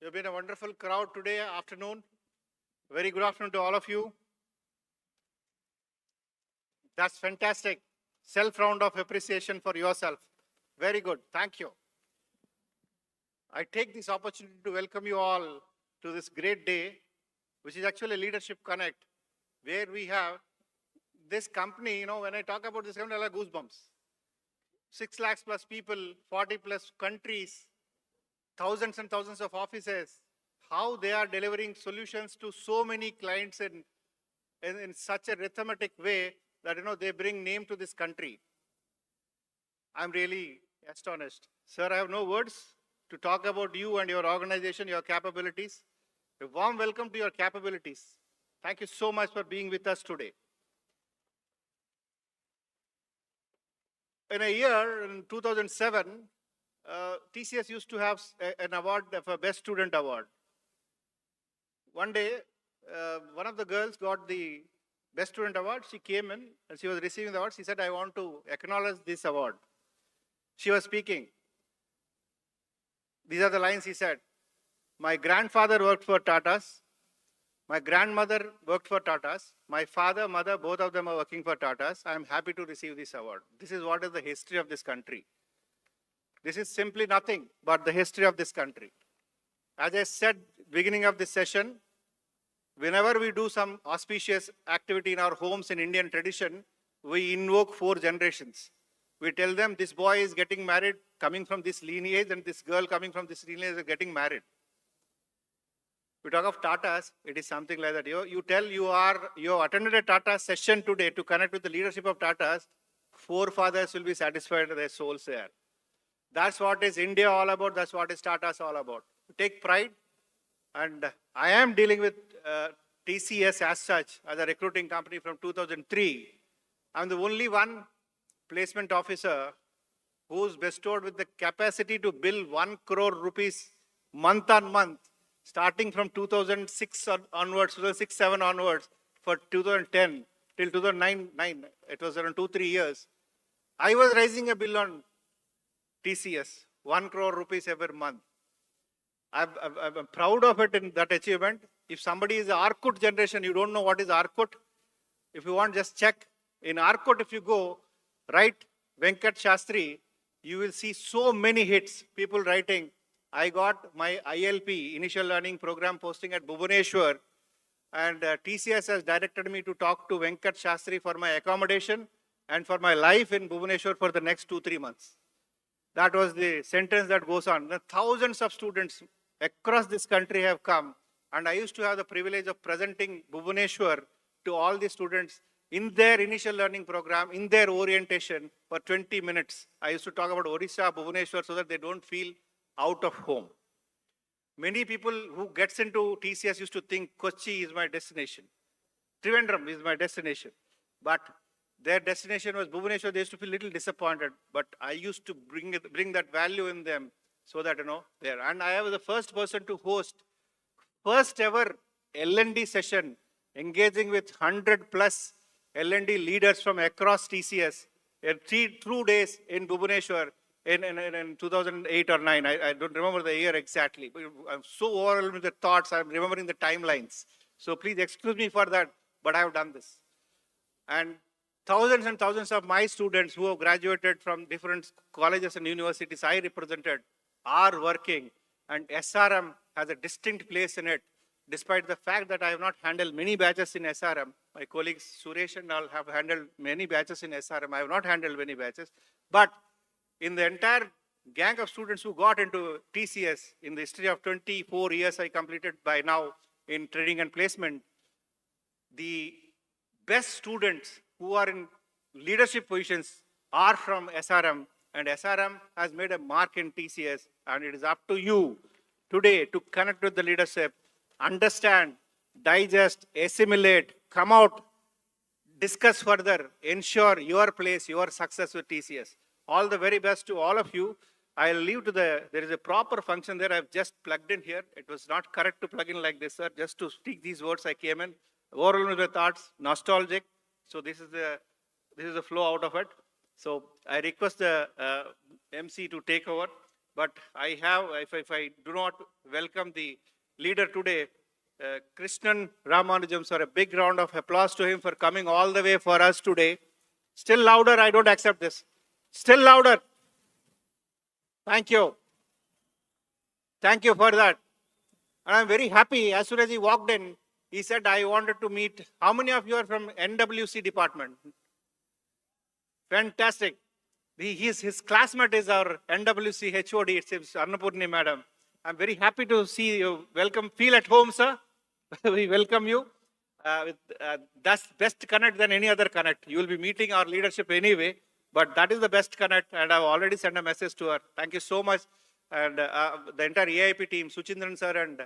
You've been a wonderful crowd today afternoon. Very good afternoon to all of you. That's fantastic. Self round of appreciation for yourself. Very good. Thank you. I take this opportunity to welcome you all to this great day, which is actually Leadership Connect, where we have this company. When I talk about this company, I have goosebumps. 6 lakhs plus people, 40 plus countries, thousands and thousands of offices, how they are delivering solutions to so many clients in such a rhythmic way that they bring name to this country. I'm really astonished. Sir, I have no words to talk about you and your organization, your capabilities. A warm welcome to your capabilities. Thank you so much for being with us today. In a year, in 2007, TCS used to have an award of a Best Student Award. One day, one of the girls got the Best Student Award. She came in and she was receiving the award. She said, I want to acknowledge this award. She was speaking. These are the lines he said. My grandfather worked for Tatas. My grandmother worked for Tatas. My father, mother, both of them are working for Tatas. I am happy to receive this award. This is what is the history of this country. This is simply nothing but the history of this country. As I said, beginning of this session, whenever we do some auspicious activity in our homes in Indian tradition, we invoke 4 generations. We tell them this boy is getting married, coming from this lineage, and this girl coming from this lineage is getting married. We talk of Tatas, it is something like that. You tell you attended a Tata session today to connect with the leadership of Tatas, 4 fathers will be satisfied with their souls there. That's what is India all about. That's what is Tata's all about. Take pride. And I am dealing with TCS as such, as a recruiting company from 2003. I'm the only one placement officer who's bestowed with the capacity to bill 1 crore rupees month on month, starting from 2006 onwards, 2006-7 onwards, for 2010 till 2009. It was around 2-3 years. I was raising a bill on TCS, 1 crore rupees every month. I'm proud of it in that achievement. If somebody is Arkut generation, you don't know what is Arkut. If you want, just check. In Arkut, if you go, write Venkat Shastri, you will see so many hits. People writing, I got my ILP, Initial Learning Program posting at Bhubaneswar, and TCS has directed me to talk to Venkat Shastri for my accommodation and for my life in Bhubaneswar for the next 2-3 months. That was the sentence that goes on. The thousands of students across this country have come, and I used to have the privilege of presenting Bhubaneswar to all the students in their initial learning program, in their orientation for 20 minutes. I used to talk about Odisha, Bhubaneswar, so that they don't feel out of home. Many people who gets into TCS used to think Kochi is my destination. Trivandrum is my destination. But their destination was Bhubaneswar. They used to feel a little disappointed. But I used to bring that value in them so that, there. And I was the first person to host first ever L&D session engaging with 100 plus L&D leaders from across TCS in 2 days in Bhubaneswar in 2008 or 9. I don't remember the year exactly. But I'm so overwhelmed with the thoughts. I'm remembering the timelines. So please excuse me for that, but I have done this. And thousands and thousands of my students who have graduated from different colleges and universities I represented are working, and SRM has a distinct place in it, despite the fact that I have not handled many batches in SRM. My colleagues Suresh and all have handled many batches in SRM. I have not handled many batches. But in the entire gang of students who got into TCS, in the history of 24 years I completed by now in training and placement, the best students who are in leadership positions are from SRM, and SRM has made a mark in TCS, and it is up to you today to connect with the leadership, understand, digest, assimilate, come out, discuss further, ensure your place, your success with TCS. All the very best to all of you. I'll leave to there is a proper function there. I've just plugged in here. It was not correct to plug in like this, sir. Just to speak these words, I came in. Overwhelmed with thoughts, nostalgic. So this is the flow out of it. So I request the MC to take over. But I have, if I do not welcome the leader today, Krishnan Ramanujam, sir, a big round of applause to him for coming all the way for us today. Still louder, I don't accept this. Still louder. Thank you. Thank you for that. And I'm very happy. As soon as he walked in, he said, I wanted to meet. How many of you are from NWC department? Fantastic. His classmate is our NWC HOD, it seems, Annapurni madam. I'm very happy to see you. Welcome. Feel at home, sir. We welcome you. That's best connect than any other connect. You will be meeting our leadership anyway, but that is the best connect, and I've already sent a message to her. Thank you so much. And the entire AIP team, Suchindran sir and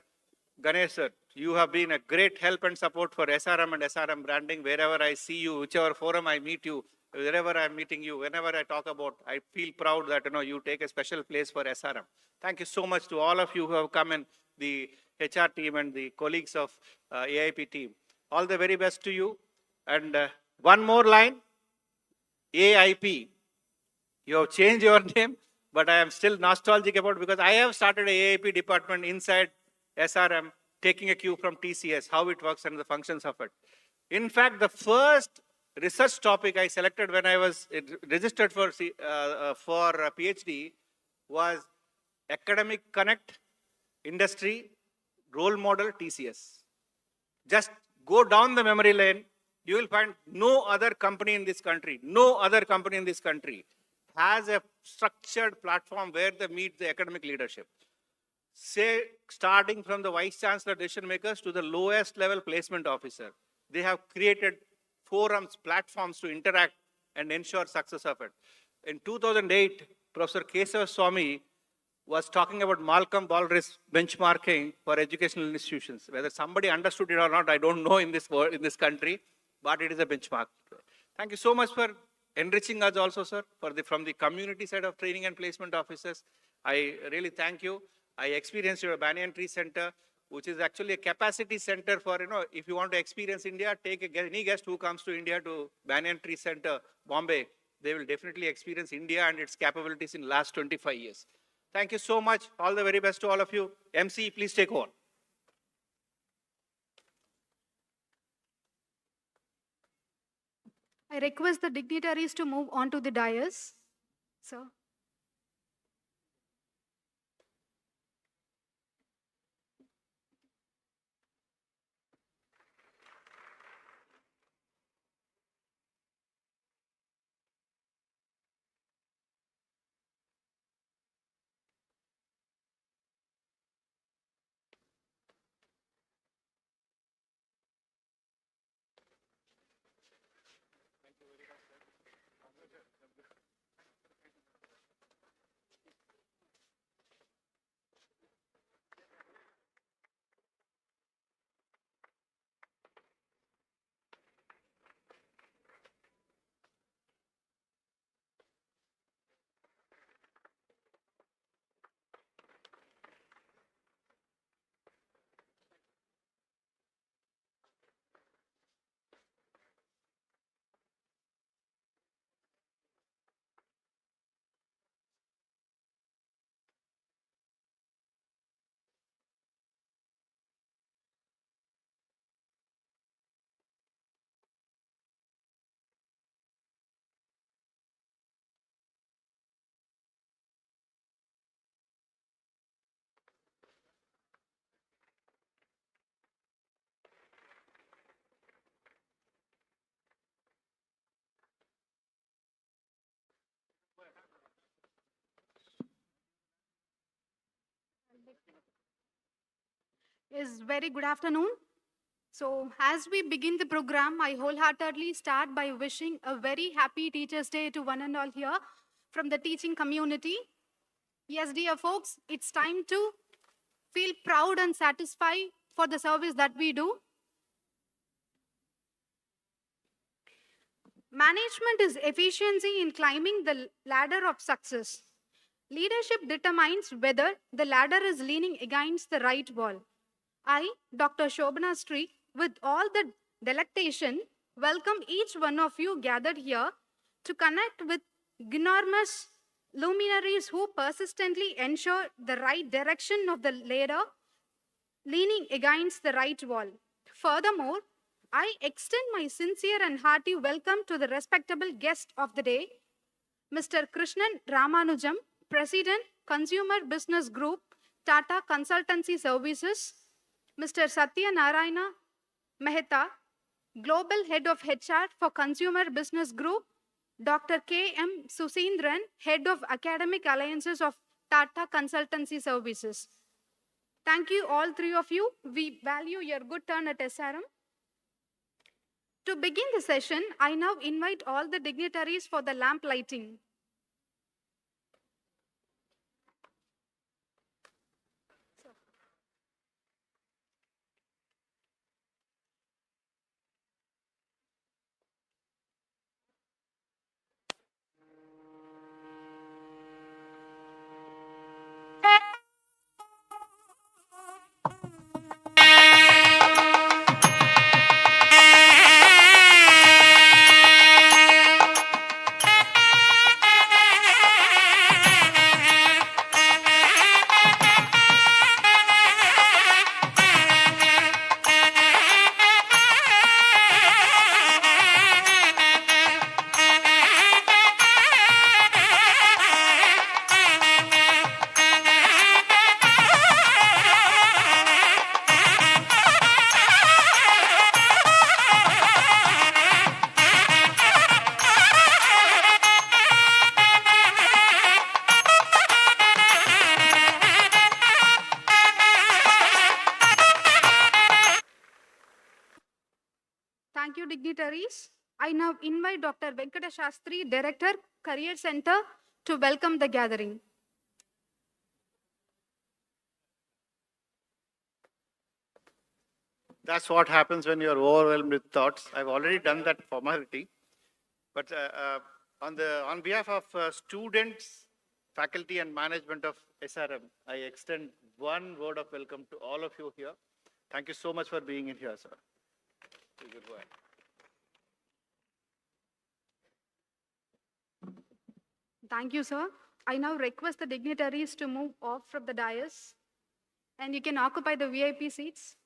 Ganesh sir, you have been a great help and support for SRM and SRM branding. Wherever I see you, whichever forum I meet you, wherever I'm meeting you, whenever I talk about, I feel proud that you take a special place for SRM. Thank you so much to all of you who have come in, the HR team and the colleagues of AIP team. All the very best to you. And one more line, AIP. You have changed your name, but I am still nostalgic about it because I have started a AIP department inside SRM, taking a cue from TCS, how it works and the functions of it. In fact, the first research topic I selected when I was registered for a PhD was Academic Connect Industry Role Model TCS. Just go down the memory lane, you will find no other company in this country has a structured platform where they meet the academic leadership. Say, starting from the vice chancellor decision makers to the lowest level placement officer. They have created forums, platforms to interact and ensure success of it. In 2008, Professor Kesava Swamy was talking about Malcolm Baldrig's benchmarking for educational institutions. Whether somebody understood it or not, I don't know in this world, in this country, but it is a benchmark. Thank you so much for enriching us also, sir, from the community side of training and placement officers. I really thank you. I experienced your Banyan Tree Center, which is actually a capacity center for, if you want to experience India, take any guest who comes to India to Banyan Tree Center, Bombay, they will definitely experience India and its capabilities in the last 25 years. Thank you so much. All the very best to all of you. MC, please take over. I request the dignitaries to move on to the dais. Sir. Is very good afternoon. So as we begin the program, I wholeheartedly start by wishing a very happy Teachers' Day to one and all here from the teaching community. Yes, dear folks, it's time to feel proud and satisfied for the service that we do. Management is efficiency in climbing the ladder of success. Leadership determines whether the ladder is leaning against the right wall. I, Dr. Shobana Street, with all the delectation, welcome each one of you gathered here to connect with ginormous luminaries who persistently ensure the right direction of the ladder, leaning against the right wall. Furthermore, I extend my sincere and hearty welcome to the respectable guest of the day, Mr. Krishnan Ramanujam, President, Consumer Business Group, Tata Consultancy Services, Mr. Satya Narayana Mehta, Global Head of HR for Consumer Business Group, Dr. K.M. Susindran, Head of Academic Alliances of Tata Consultancy Services. Thank you, all three of you. We value your good turn at SRM. To begin the session, I now invite all the dignitaries for the lamp lighting. Thank you, dignitaries. I now invite Dr. Venkata Shastri, Director, Career Center, to welcome the gathering. That's what happens when you're overwhelmed with thoughts. I've already done that formality. But on behalf of students, faculty, and management of SRM, I extend one word of welcome to all of you here. Thank you so much for being in here, sir. You could go ahead. Thank you, sir. I now request the dignitaries to move off from the dais, and you can occupy the VIP seats.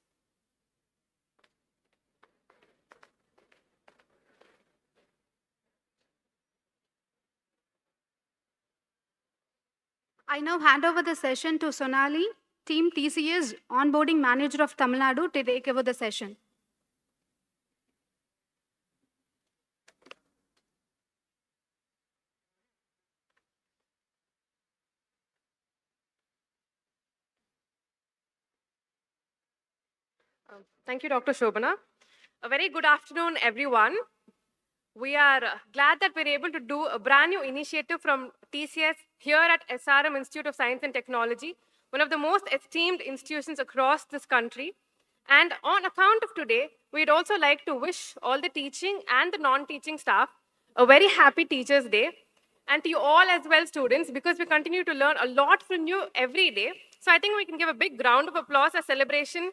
I now hand over the session to Sonali, Team TCS, Onboarding Manager of Tamil Nadu, to take over the session. Thank you, Dr. Shobana. A very good afternoon, everyone. We are glad that we're able to do a brand new initiative from TCS here at SRM Institute of Science and Technology, one of the most esteemed institutions across this country. And on account of today, we'd also like to wish all the teaching and the non-teaching staff a very happy Teachers' Day. And to you all as well, students, because we continue to learn a lot from you every day. So I think we can give a big round of applause as celebration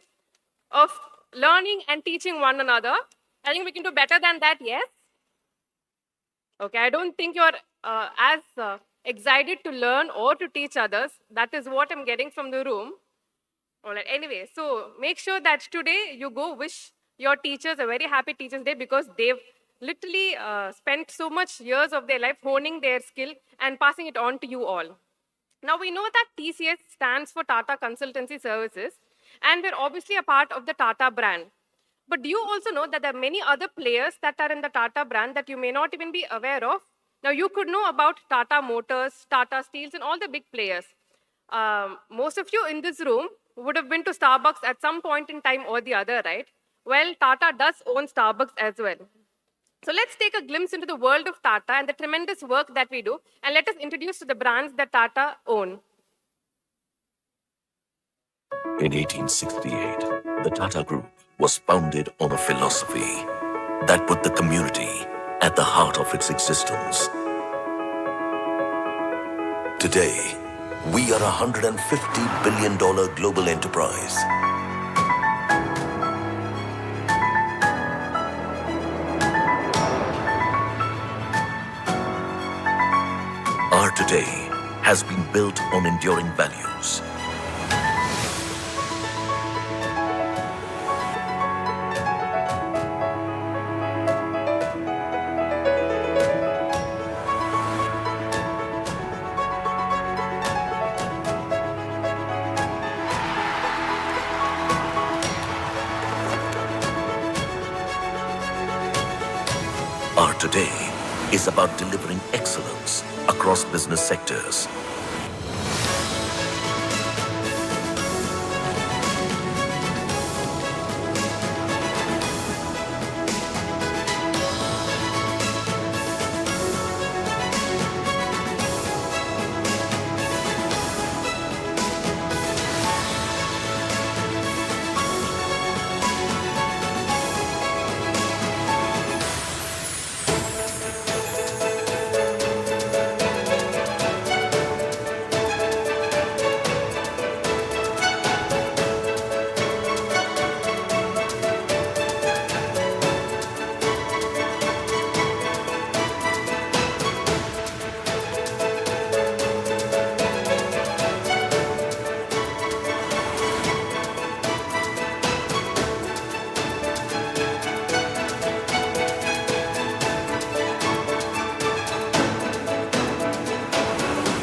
of learning and teaching one another. I think we can do better than that, yes? Okay, I don't think you're as excited to learn or to teach others. That is what I'm getting from the room. All right, anyway, so make sure that today you go wish your teachers a very happy Teachers' Day because they've literally spent so much years of their life honing their skill and passing it on to you all. Now, we know that TCS stands for Tata Consultancy Services, and we're obviously a part of the Tata brand. But do you also know that there are many other players that are in the Tata brand that you may not even be aware of? Now, you could know about Tata Motors, Tata Steels, and all the big players. Most of you in this room would have been to Starbucks at some point in time or the other, right? Well, Tata does own Starbucks as well. So let's take a glimpse into the world of Tata and the tremendous work that we do, and let us introduce to the brands that Tata own. In 1868, the Tata Group was founded on a philosophy that put the community at the heart of its existence. Today, we are a $150 billion global enterprise. Are today has been built on enduring values. Our today is about delivering excellence across business sectors.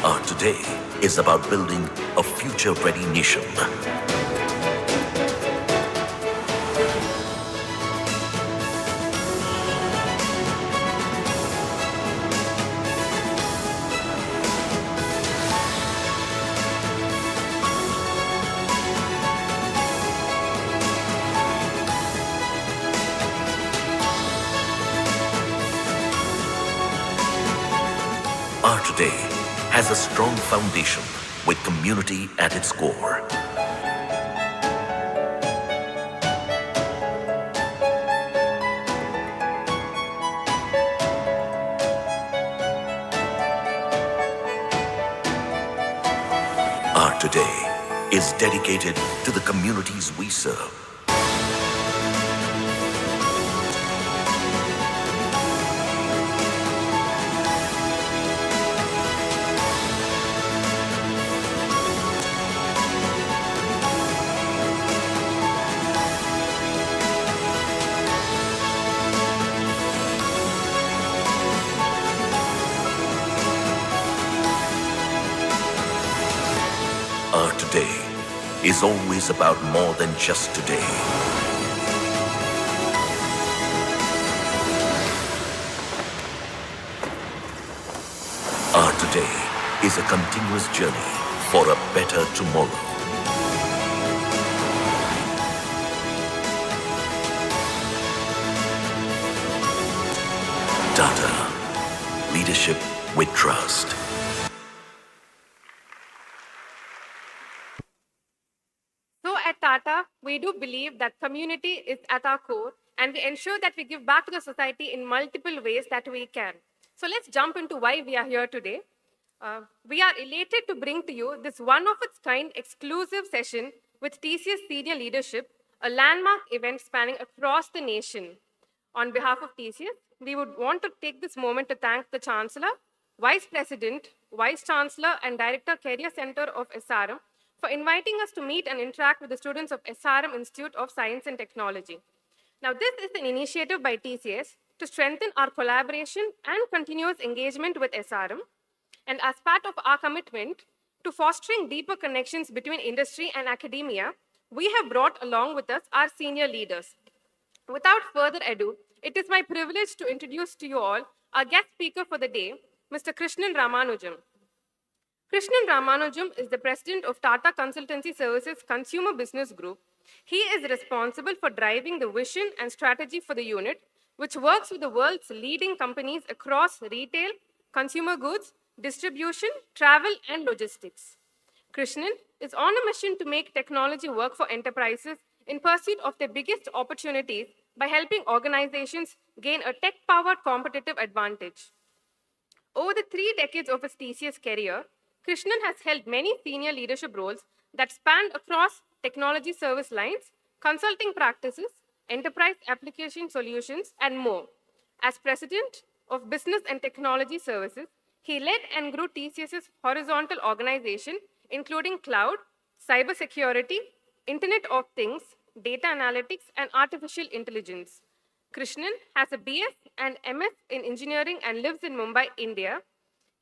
Our today is about building a future-ready nation. Our today has a strong foundation with community at its core. Our today is dedicated to the communities we serve. Our today is always about more than just today. Our today is a continuous journey for a better tomorrow. Tata, leadership with trust. So at Tata, we do believe that community is at our core, and we ensure that we give back to the society in multiple ways that we can. So let's jump into why we are here today. We are elated to bring to you this one-of-its-kind exclusive session with TCS senior leadership, a landmark event spanning across the nation. On behalf of TCS, we would want to take this moment to thank the Chancellor, Vice President, Vice Chancellor, and Director Career Center of SRM for inviting us to meet and interact with the students of SRM Institute of Science and Technology. Now, this is an initiative by TCS to strengthen our collaboration and continuous engagement with SRM. And as part of our commitment to fostering deeper connections between industry and academia, we have brought along with us our senior leaders. Without further ado, it is my privilege to introduce to you all our guest speaker for the day, Mr. Krishnan Ramanujam. Krishnan Ramanujam is the president of Tata Consultancy Services Consumer Business Group. He is responsible for driving the vision and strategy for the unit, which works with the world's leading companies across retail, consumer goods, distribution, travel, and logistics. Krishnan is on a mission to make technology work for enterprises in pursuit of their biggest opportunities by helping organizations gain a tech-powered competitive advantage. Over the 3 decades of his TCS career, Krishnan has held many senior leadership roles that spanned across technology service lines, consulting practices, enterprise application solutions, and more. As president of Business and Technology Services, He led and grew TCS's horizontal organization, including cloud, cybersecurity, Internet of Things, data analytics, and artificial intelligence. Krishnan has a BS and MS in engineering and lives in Mumbai, India.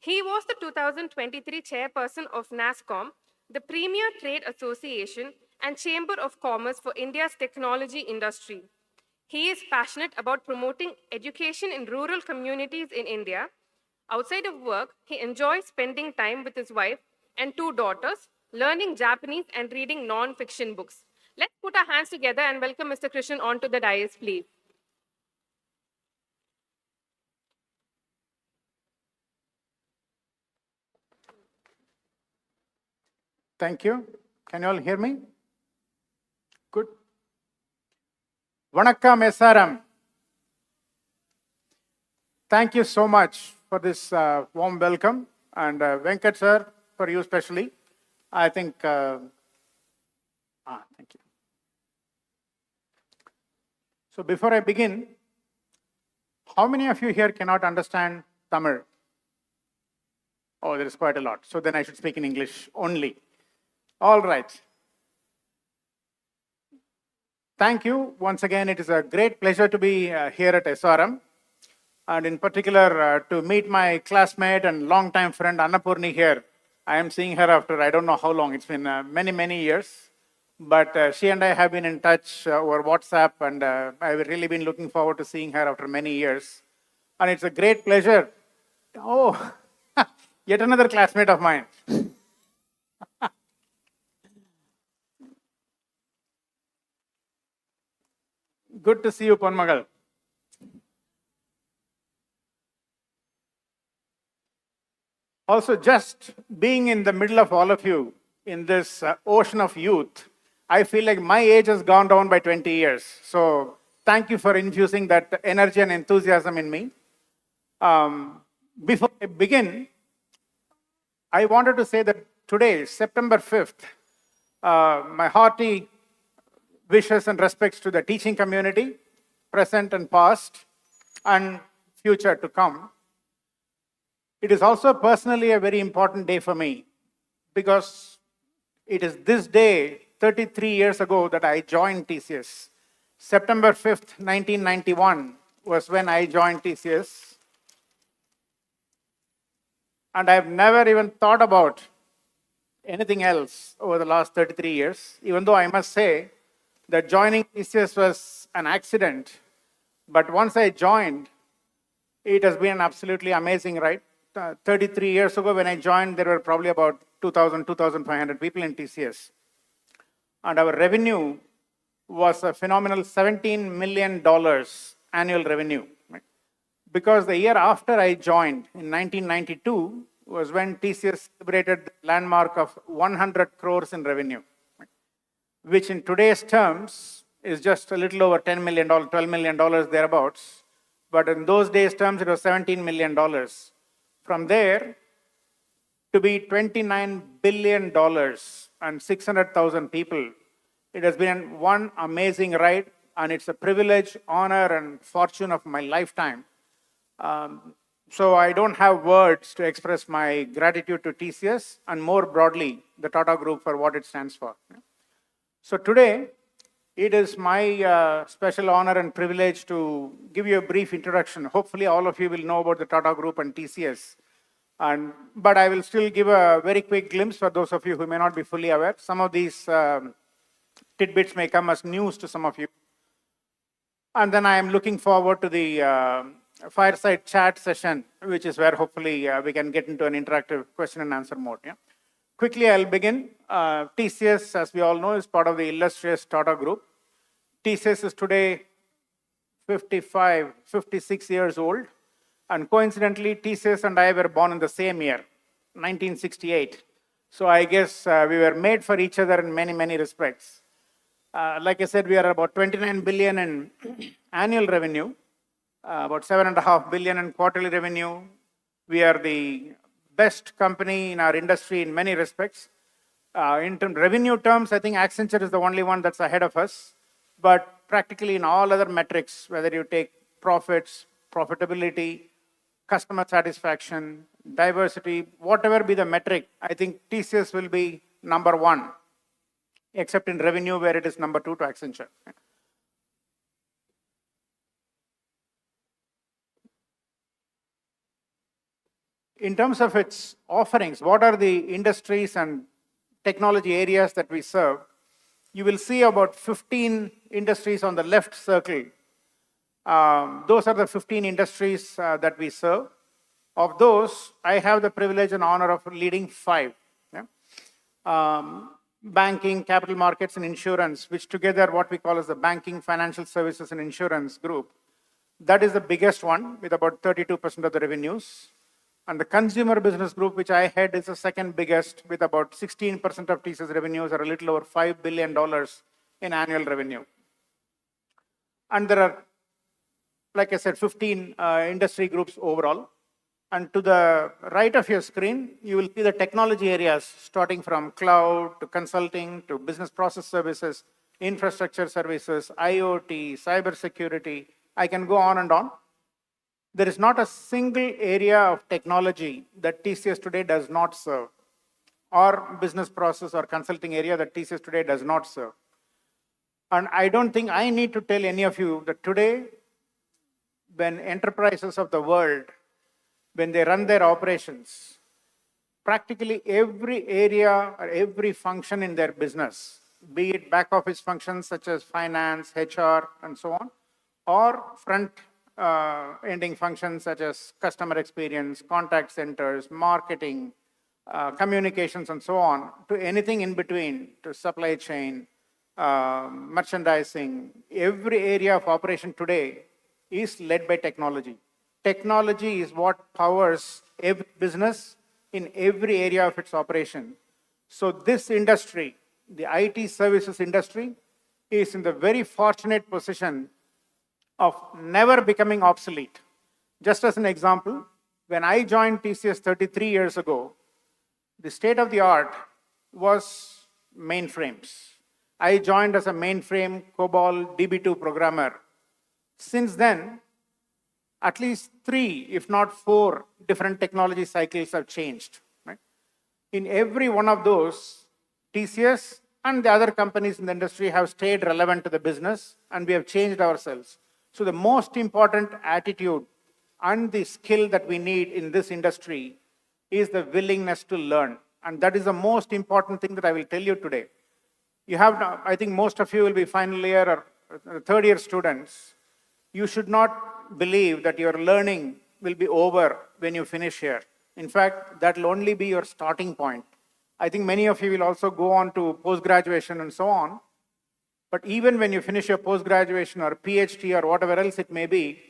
He was the 2023 chairperson of NASSCOM, the premier trade association and chamber of commerce for India's technology industry. He is passionate about promoting education in rural communities in India. Outside of work, he enjoys spending time with his wife and two daughters, learning Japanese and reading non-fiction books. Let's put our hands together and welcome Mr. Krishnan onto the dais, please. Thank you. Can you all hear me? Good. Vanakkam SRM. Thank you so much for this warm welcome. And Venkat sir, for you especially. I think, thank you. So before I begin, how many of you here cannot understand Tamil? Oh, there is quite a lot. So then I should speak in English only. All right. Thank you. Once again, it is a great pleasure to be here at SRM. And in particular, to meet my classmate and longtime friend Annapurni here. I am seeing her after I don't know how long. It's been many, many years. But she and I have been in touch over WhatsApp, and I've really been looking forward to seeing her after many years. And it's a great pleasure. Oh, yet another classmate of mine. Good to see you, Ponmagal. Also, just being in the middle of all of you in this ocean of youth, I feel like my age has gone down by 20 years. So thank you for infusing that energy and enthusiasm in me. Before I begin, I wanted to say that today, September 5th, my hearty wishes and respects to the teaching community, present and past, and future to come. It is also personally a very important day for me because it is this day, 33 years ago, that I joined TCS. September 5th, 1991 was when I joined TCS. And I've never even thought about anything else over the last 33 years, even though I must say that joining TCS was an accident. But once I joined, it has been an absolutely amazing ride. 33 years ago when I joined, there were probably about 2,000, 2,500 people in TCS. And our revenue was a phenomenal $17 million annual revenue. Because the year after I joined, in 1992, was when TCS celebrated the landmark of 100 crores in revenue, which in today's terms is just a little over $10 million, $12 million thereabouts. But in those days' terms, it was $17 million. From there, to be $29 billion and 600,000 people, it has been one amazing ride, and it's a privilege, honor, and fortune of my lifetime. So I don't have words to express my gratitude to TCS and more broadly, the Tata Group for what it stands for. So today, it is my special honor and privilege to give you a brief introduction. Hopefully, all of you will know about the Tata Group and TCS. But I will still give a very quick glimpse for those of you who may not be fully aware. Some of these tidbits may come as news to some of you. And then I am looking forward to the Fireside chat session, which is where hopefully we can get into an interactive question and answer mode. Yeah? Quickly, I'll begin. TCS, as we all know, is part of the illustrious Tata Group. TCS is today 56 years old. And coincidentally, TCS and I were born in the same year, 1968. So I guess we were made for each other in many, many respects. Like I said, we are about 29 billion in annual revenue, about 7.5 billion in quarterly revenue. We are the best company in our industry in many respects. In revenue terms, I think Accenture is the only one that's ahead of us. But practically in all other metrics, whether you take profits, profitability, customer satisfaction, diversity, whatever be the metric, I think TCS will be number one, except in revenue where it is number two to Accenture. In terms of its offerings, what are the industries and technology areas that we serve? You will see about 15 industries on the left circle. Those are the 15 industries that we serve. Of those, I have the privilege and honor of leading 5. Banking, capital markets, and insurance, which together what we call as the banking, financial services, and insurance group. That is the biggest one with about 32% of the revenues. And the consumer business group, which I head, is the second biggest with about 16% of TCS revenues, or a little over $5 billion in annual revenue. And there are, like I said, 15 industry groups overall. And to the right of your screen, you will see the technology areas starting from cloud to consulting to business process services, infrastructure services, IoT, cybersecurity. I can go on and on. There is not a single area of technology that TCS today does not serve, or business process or consulting area that TCS today does not serve. And I don't think I need to tell any of you that today, when enterprises of the world, when they run their operations, practically every area or every function in their business, be it back office functions such as finance, HR, and so on, or front ending functions such as customer experience, contact centers, marketing, communications, and so on, to anything in between, to supply chain, merchandising, every area of operation today is led by technology. Technology is what powers every business in every area of its operation. So this industry, the IT services industry, is in the very fortunate position of never becoming obsolete. Just as an example, when I joined TCS 33 years ago, the state of the art was mainframes. I joined as a mainframe COBOL DB2 programmer. Since then, at least 3, if not 4, different technology cycles have changed. Right? In every one of those, TCS and the other companies in the industry have stayed relevant to the business, and we have changed ourselves. So the most important attitude and the skill that we need in this industry is the willingness to learn. And that is the most important thing that I will tell you today. You have, I think most of you will be final year or third year students. You should not believe that your learning will be over when you finish here. In fact, that will only be your starting point. I think many of you will also go on to post-graduation and so on. But even when you finish your post-graduation or PhD or whatever else it may be,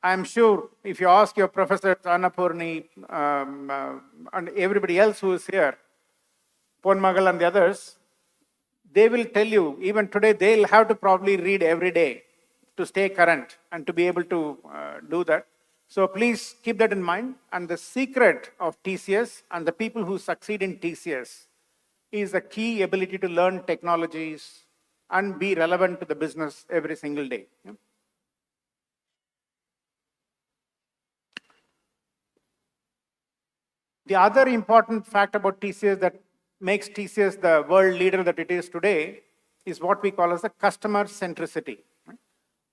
I'm sure if you ask your professors, Annapurni, and everybody else who is here, Pon Magal and the others, they will tell you, even today, they'll have to probably read every day to stay current and to be able to do that. So please keep that in mind. And the secret of TCS and the people who succeed in TCS is the key ability to learn technologies and be relevant to the business every single day. The other important fact about TCS that makes TCS the world leader that it is today is what we call as the customer centricity.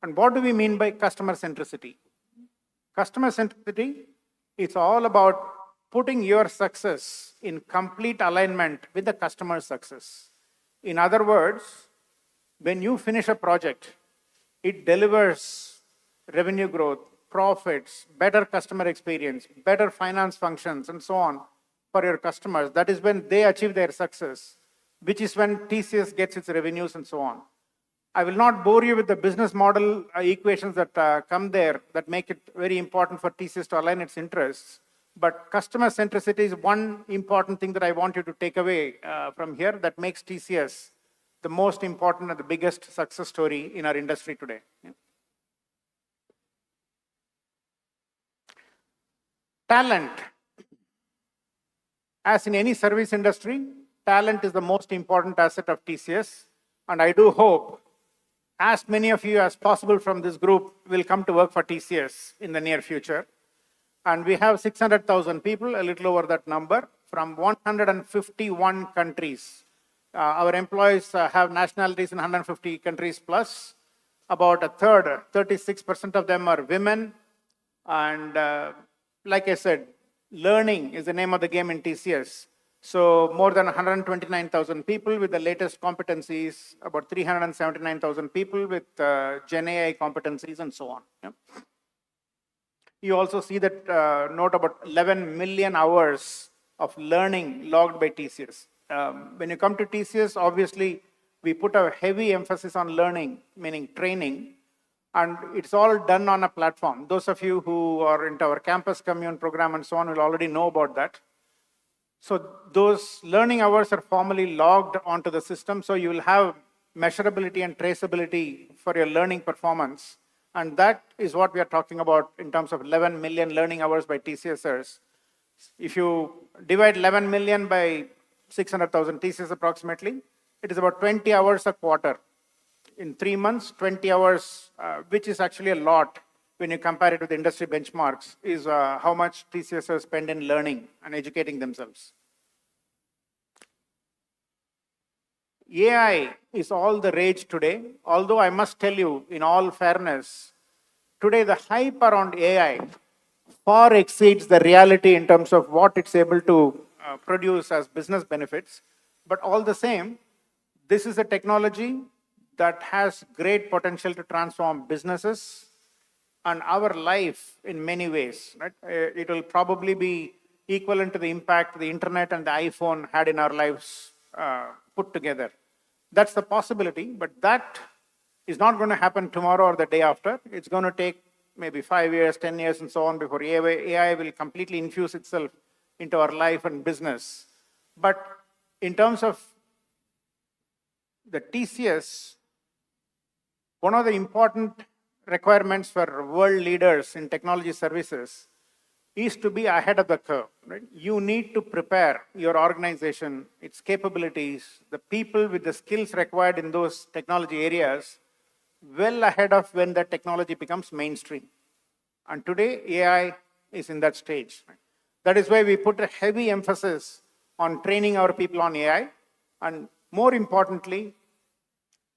And what do we mean by customer centricity? Customer centricity, it's all about putting your success in complete alignment with the customer's success. In other words, when you finish a project, it delivers revenue growth, profits, better customer experience, better finance functions, and so on for your customers. That is when they achieve their success, which is when TCS gets its revenues and so on. I will not bore you with the business model equations that come there that make it very important for TCS to align its interests. But customer centricity is one important thing that I want you to take away from here that makes TCS the most important and the biggest success story in our industry today. Talent. As in any service industry, talent is the most important asset of TCS. And I do hope as many of you as possible from this group will come to work for TCS in the near future. And we have 600,000 people, a little over that number, from 151 countries. Our employees have nationalities in 150 countries plus. About a third, 36% of them are women. And like I said, learning is the name of the game in TCS. So more than 129,000 people with the latest competencies, about 379,000 people with Gen AI competencies and so on. Yeah. You also see that note about 11 million hours of learning logged by TCS. When you come to TCS, obviously, we put a heavy emphasis on learning, meaning training, and it's all done on a platform. Those of you who are into our campus commune program and so on will already know about that. So those learning hours are formally logged onto the system, so you will have measurability and traceability for your learning performance. And that is what we are talking about in terms of 11 million learning hours by TCSers. If you divide 11 million by 600,000 TCS approximately, it is about 20 hours a quarter. In 3 months, 20 hours, which is actually a lot when you compare it with industry benchmarks, is how much TCSers spend in learning and educating themselves. AI is all the rage today, although I must tell you, in all fairness, today the hype around AI far exceeds the reality in terms of what it's able to produce as business benefits. But all the same, this is a technology that has great potential to transform businesses and our life in many ways. Right? It will probably be equivalent to the impact the internet and the iPhone had in our lives put together. That's the possibility, but that is not going to happen tomorrow or the day after. It's going to take maybe 5 years, 10 years, and so on before AI will completely infuse itself into our life and business. But in terms of the TCS, one of the important requirements for world leaders in technology services is to be ahead of the curve. Right? You need to prepare your organization, its capabilities, the people with the skills required in those technology areas well ahead of when that technology becomes mainstream. And today, AI is in that stage. Right? That is why we put a heavy emphasis on training our people on AI, and more importantly,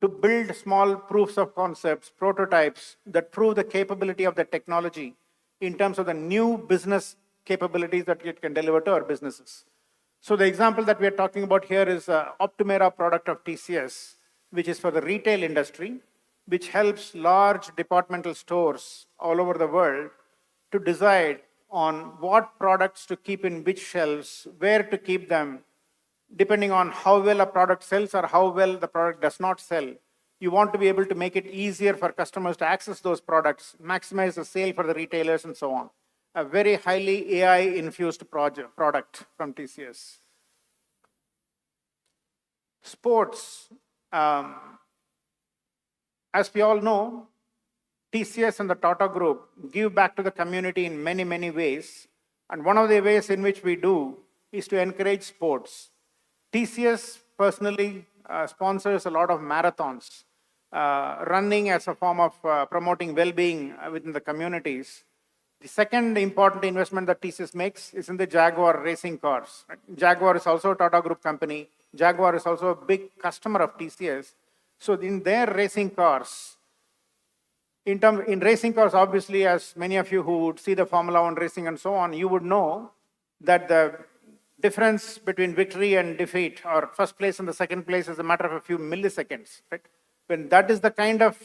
to build small proofs of concepts, prototypes that prove the capability of the technology in terms of the new business capabilities that it can deliver to our businesses. So the example that we are talking about here is Optumera product of TCS, which is for the retail industry, which helps large departmental stores all over the world to decide on what products to keep in which shelves, where to keep them, depending on how well a product sells or how well the product does not sell. You want to be able to make it easier for customers to access those products, maximize the sale for the retailers, and so on. A very highly AI-infused product from TCS. Sports. As we all know, TCS and the Tata Group give back to the community in many, many ways. And one of the ways in which we do is to encourage sports. TCS personally sponsors a lot of marathons, running as a form of promoting well-being within the communities. The second important investment that TCS makes is in the Jaguar racing cars. Right? Jaguar is also a Tata Group company. Jaguar is also a big customer of TCS. So in their racing cars, in racing cars, obviously, as many of you who would see the Formula 1 racing and so on, you would know that the difference between victory and defeat, or first place and the second place, is a matter of a few milliseconds. Right? When that is the kind of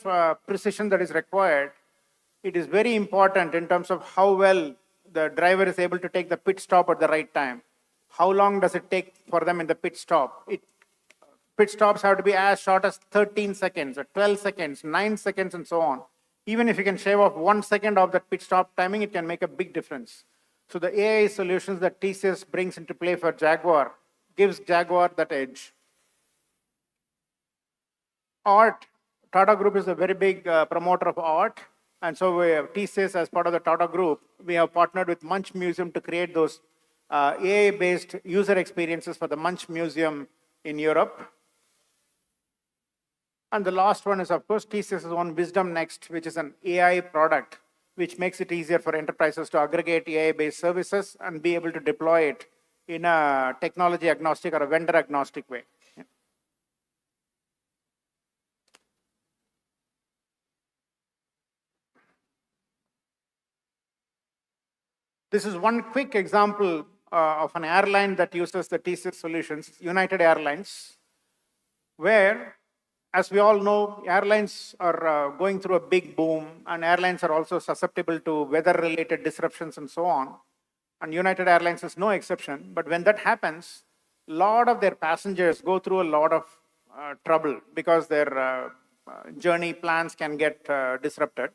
precision that is required, it is very important in terms of how well the driver is able to take the pit stop at the right time. How long does it take for them in the pit stop? Pit stops have to be as short as 13 seconds, or 12 seconds, 9 seconds, and so on. Even if you can shave off 1 second of that pit stop timing, it can make a big difference. So the AI solutions that TCS brings into play for Jaguar gives Jaguar that edge. Art. Tata Group is a very big promoter of art. And so TCS, as part of the Tata Group, we have partnered with Munch Museum to create those AI-based user experiences for the Munch Museum in Europe. And the last one is, of course, TCS's own Wisdom Next, which is an AI product which makes it easier for enterprises to aggregate AI-based services and be able to deploy it in a technology agnostic or a vendor agnostic way. This is one quick example of an airline that uses the TCS solutions, United Airlines, where, as we all know, airlines are going through a big boom, and airlines are also susceptible to weather-related disruptions and so on. And United Airlines is no exception. But when that happens, a lot of their passengers go through a lot of trouble because their journey plans can get disrupted.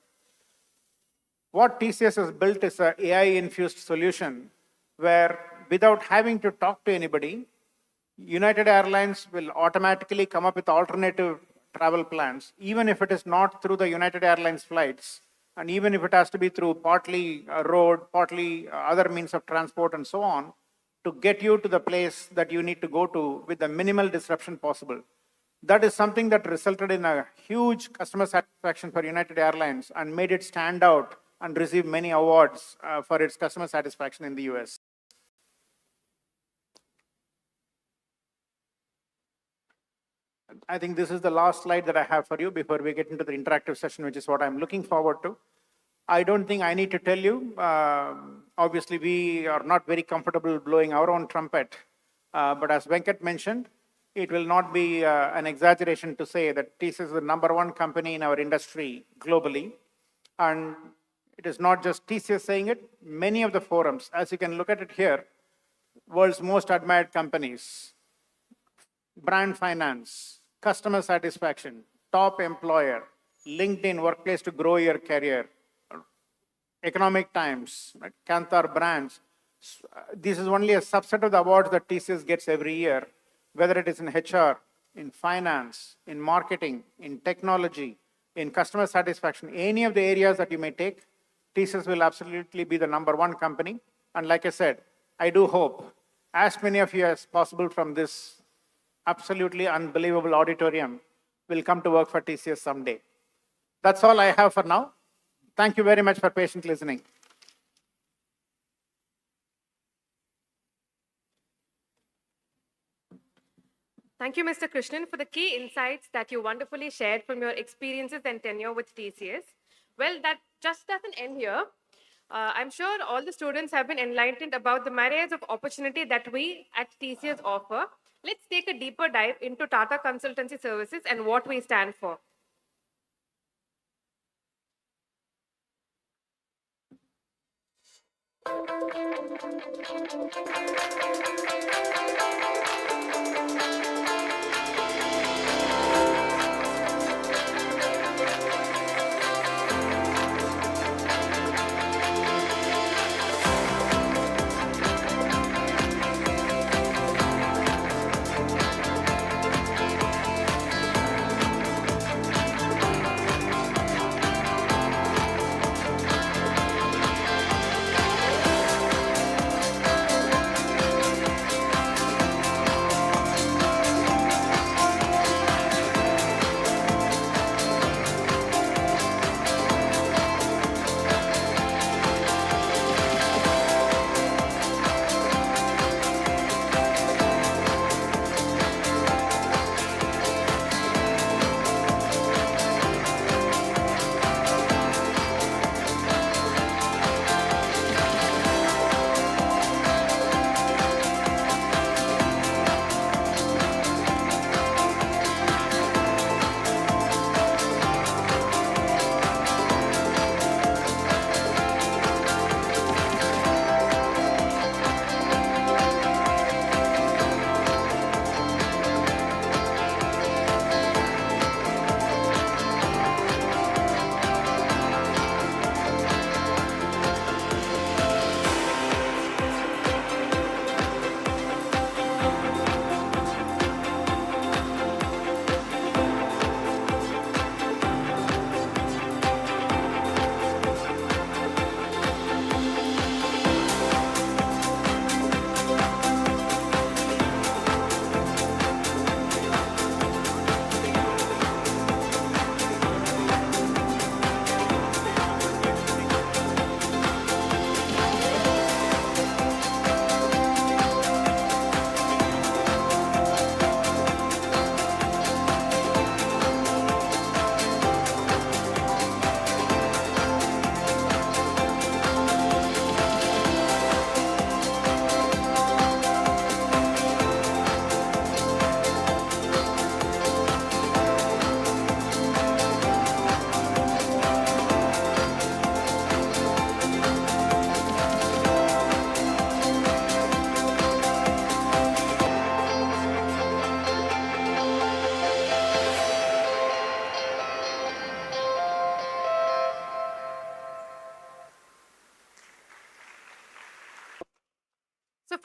What TCS has built is an AI-infused solution where, without having to talk to anybody, United Airlines will automatically come up with alternative travel plans, even if it is not through the United Airlines flights, and even if it has to be through partly road, partly other means of transport and so on, to get you to the place that you need to go to with the minimal disruption possible. That is something that resulted in a huge customer satisfaction for United Airlines and made it stand out and receive many awards for its customer satisfaction in the US. I think this is the last slide that I have for you before we get into the interactive session, which is what I'm looking forward to. I don't think I need to tell you. Obviously, we are not very comfortable blowing our own trumpet. But as Venkat mentioned, it will not be an exaggeration to say that TCS is the #1 company in our industry globally. And it is not just TCS saying it. Many of the forums, as you can look at it here, world's most admired companies, brand finance, customer satisfaction, top employer, LinkedIn workplace to grow your career, Economic Times, right? Kantar brands. This is only a subset of the awards that TCS gets every year, whether it is in HR, in finance, in marketing, in technology, in customer satisfaction, any of the areas that you may take, TCS will absolutely be the #1 company. And like I said, I do hope as many of you as possible from this absolutely unbelievable auditorium will come to work for TCS someday. That's all I have for now. Thank you very much for patient listening. Thank you, Mr. Krishnan, for the key insights that you wonderfully shared from your experiences and tenure with TCS. Well, that just doesn't end here. I'm sure all the students have been enlightened about the myriads of opportunity that we at TCS offer. Let's take a deeper dive into Tata Consultancy Services and what we stand for.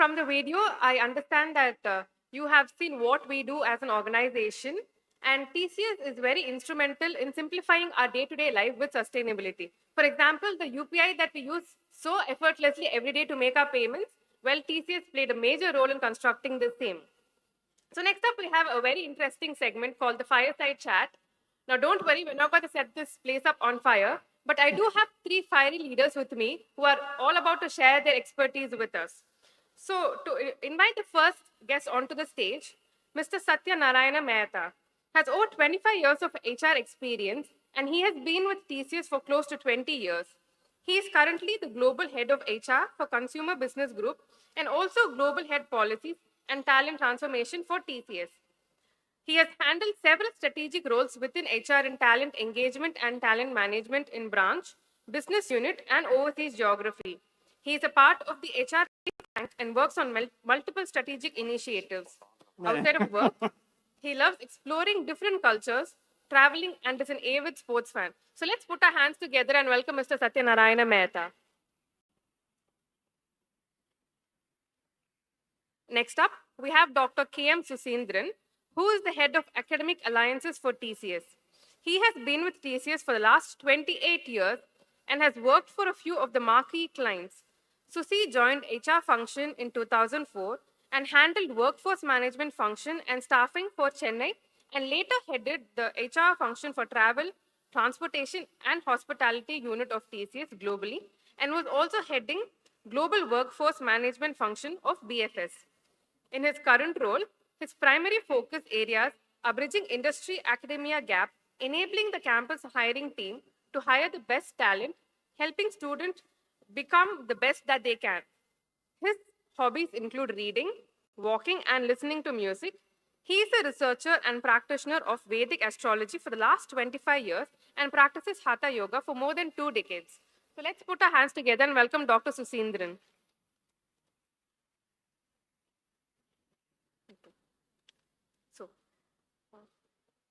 from the video, I understand that you have seen what we do as an organization, and TCS is very instrumental in simplifying our day-to-day life with sustainability. For example, the UPI that we use so effortlessly every day to make our payments, well, TCS played a major role in constructing the same. So next up, we have a very interesting segment called the Fireside Chat. Now, don't worry, we're not going to set this place up on fire, but I do have three fiery leaders with me who are all about to share their expertise with us. So, to invite the first guest onto the stage, Mr. Satya Narayana Mehta has over 25 years of HR experience, and he has been with TCS for close to 20 years. He is currently the Global Head of HR for Consumer Business Group and also Global Head Policies and Talent Transformation for TCS. He has handled several strategic roles within HR in talent engagement and talent management in branch, business unit, and overseas geography. He is a part of the HR think tank and works on multiple strategic initiatives. Outside of work, he loves exploring different cultures, traveling, and is an avid sports fan. So let's put our hands together and welcome Mr. Satya Narayana Mehta. Next up, we have Dr. K.M. Susindran, who is the head of academic alliances for TCS. He has been with TCS for the last 28 years and has worked for a few of the marquee clients. Susi joined HR function in 2004 and handled workforce management function and staffing for Chennai, and later headed the HR function for travel, transportation, and hospitality unit of TCS globally, and was also heading global workforce management function of BFS. In his current role, his primary focus areas are bridging industry-academia gap, enabling the campus hiring team to hire the best talent, helping students become the best that they can. His hobbies include reading, walking, and listening to music. He is a researcher and practitioner of Vedic astrology for the last 25 years and practices Hatha Yoga for more than 2 decades. So let's put our hands together and welcome Dr. Susindran.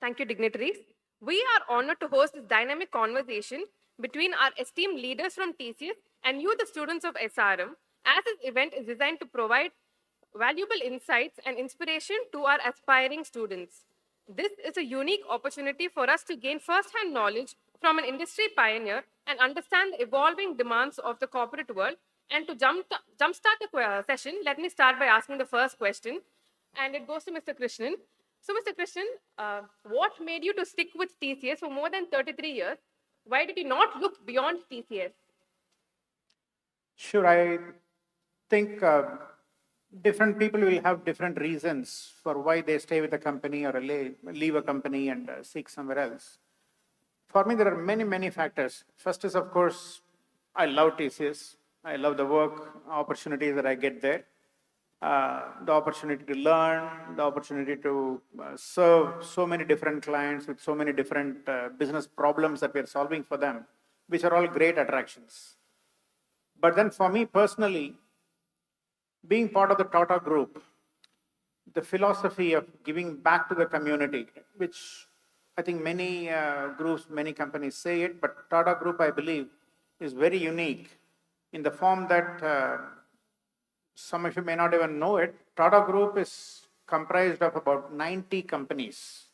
Thank you, dignitaries. We are honored to host this dynamic conversation between our esteemed leaders from TCS and you, the students of SRM, as this event is designed to provide valuable insights and inspiration to our aspiring students. This is a unique opportunity for us to gain first-hand knowledge from an industry pioneer and understand the evolving demands of the corporate world. And to jumpstart the session, let me start by asking the first question, and it goes to Mr. Krishnan. So, Mr. Krishnan, what made you to stick with TCS for more than 33 years? Why did you not look beyond TCS? Sure, I think different people will have different reasons for why they stay with a company or leave a company and seek somewhere else. For me, there are many, many factors. First is, of course, I love TCS. I love the work opportunities that I get there. The opportunity to learn, the opportunity to serve so many different clients with so many different business problems that we are solving for them, which are all great attractions. But then for me personally, being part of the Tata Group, the philosophy of giving back to the community, which I think many groups, many companies say it, but Tata Group, I believe, is very unique in the form that some of you may not even know it. Tata Group is comprised of about 90 companies,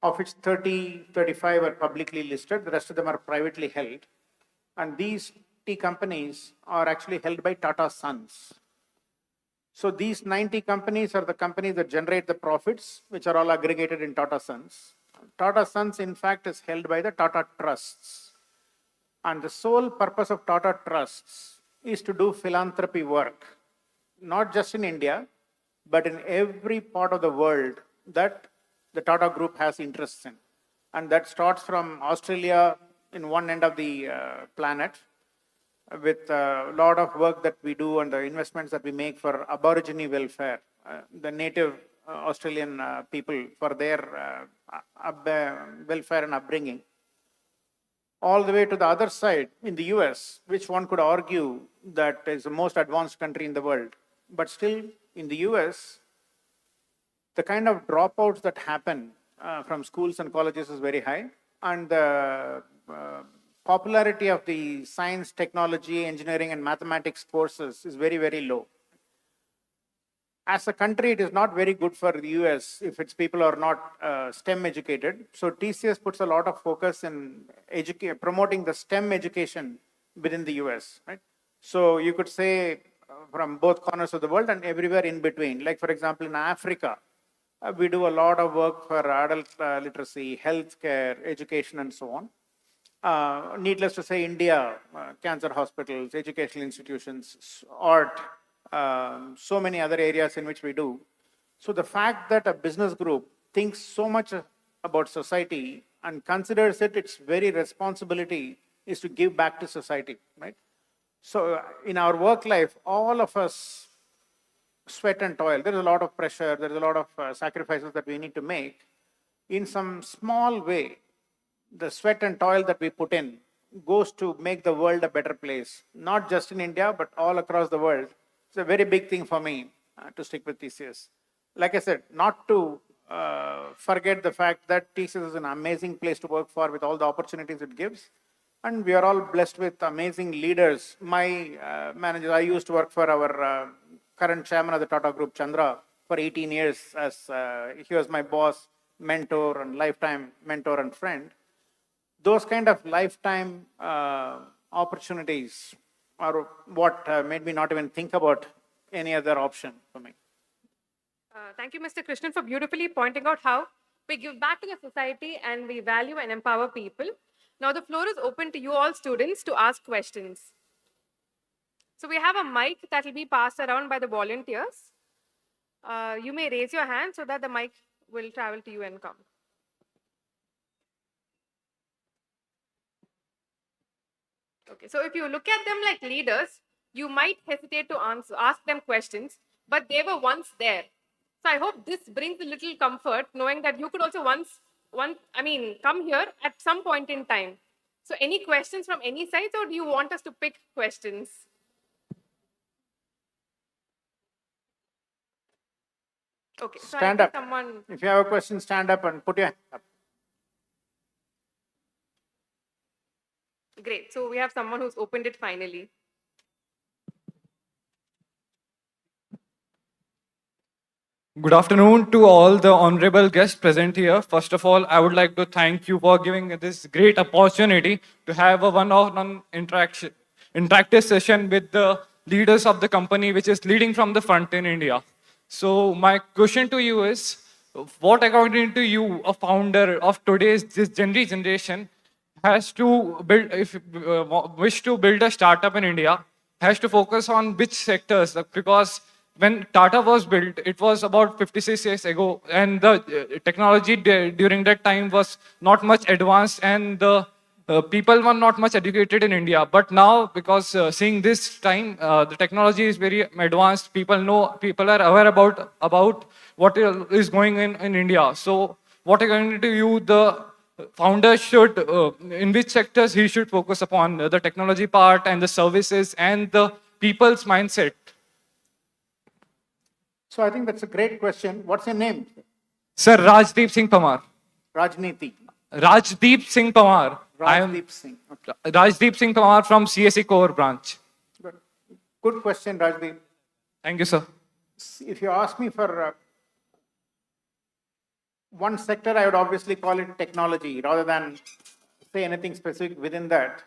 of which 35 are publicly listed. The rest of them are privately held. And these companies are actually held by Tata Sons. So these 90 companies are the companies that generate the profits, which are all aggregated in Tata Sons. Tata Sons, in fact, is held by the Tata Trusts. And the sole purpose of Tata Trusts is to do philanthropy work, not just in India, but in every part of the world that the Tata Group has interests in. And that starts from Australia in one end of the planet, with a lot of work that we do and the investments that we make for Aborigine welfare, the native Australian people, for their welfare and upbringing. All the way to the other side in the US, which one could argue that is the most advanced country in the world. But still, in the US, the kind of dropouts that happen from schools and colleges is very high, and the popularity of the science, technology, engineering, and mathematics courses is very, very low. as a country, it is not very good for the US if its people are not STEM educated. So TCS puts a lot of focus in promoting the STEM education within the US, right? So you could say from both corners of the world and everywhere in between. Like for example, in Africa, we do a lot of work for adult literacy, healthcare, education, and so on. Needless to say, India, cancer hospitals, educational institutions, art, so many other areas in which we do. So the fact that a business group thinks so much about society and considers it its very responsibility is to give back to society, right? So in our work life, all of us sweat and toil. There is a lot of pressure. There is a lot of sacrifices that we need to make. In some small way, the sweat and toil that we put in goes to make the world a better place, not just in India, but all across the world. It's a very big thing for me to stick with TCS. Like I said, not to forget the fact that TCS is an amazing place to work for with all the opportunities it gives. And we are all blessed with amazing leaders. My manager, I used to work for our current chairman of the Tata Group, Chandra, for 18 years as he was my boss, mentor, and lifetime mentor and friend. Those kind of lifetime opportunities are what made me not even think about any other option for me. Thank you, Mr. Krishnan, for beautifully pointing out how we give back to the society and we value and empower people. Now the floor is open to you all students to ask questions. So we have a mic that will be passed around by the volunteers. You may raise your hand so that the mic will travel to you and come. Okay, so if you look at them like leaders, you might hesitate to ask them questions, but they were once there. So I hope this brings a little comfort, knowing that you could also come here at some point in time. So any questions from any side, or do you want us to pick questions? Okay, so Stand I up. think someone. If you have a question, stand up and put your hand up. Great. So we have someone who's opened it finally. Good afternoon to all the honorable guests present here. First of all, I would like to thank you for giving this great opportunity to have a one-on-one interactive session with the leaders of the company which is leading from the front in India. So my question to you is, what according to you, a founder of today's this Gen Z generation has to build, if wish to build a startup in India, has to focus on which sectors? Because when Tata was built, it was about 56 years ago, and the technology during that time was not much advanced, and the people were not much educated in India. But now, because seeing this time, the technology is very advanced. People are aware about what is going in India. So, what according to you, the founder should, in which sectors he should focus upon, the technology part and the services and the people's mindset? So I think that's a great question. What's your name? Sir, Rajdeep Singh Pamar. Rajniti. Rajdeep Singh Pamar. I am Rajdeep Singh. Okay. Rajdeep Singh Pamar from CSE Core branch. Good question, Rajdeep. Thank you, sir. If you ask me for one sector, I would obviously call it technology rather than say anything specific within that.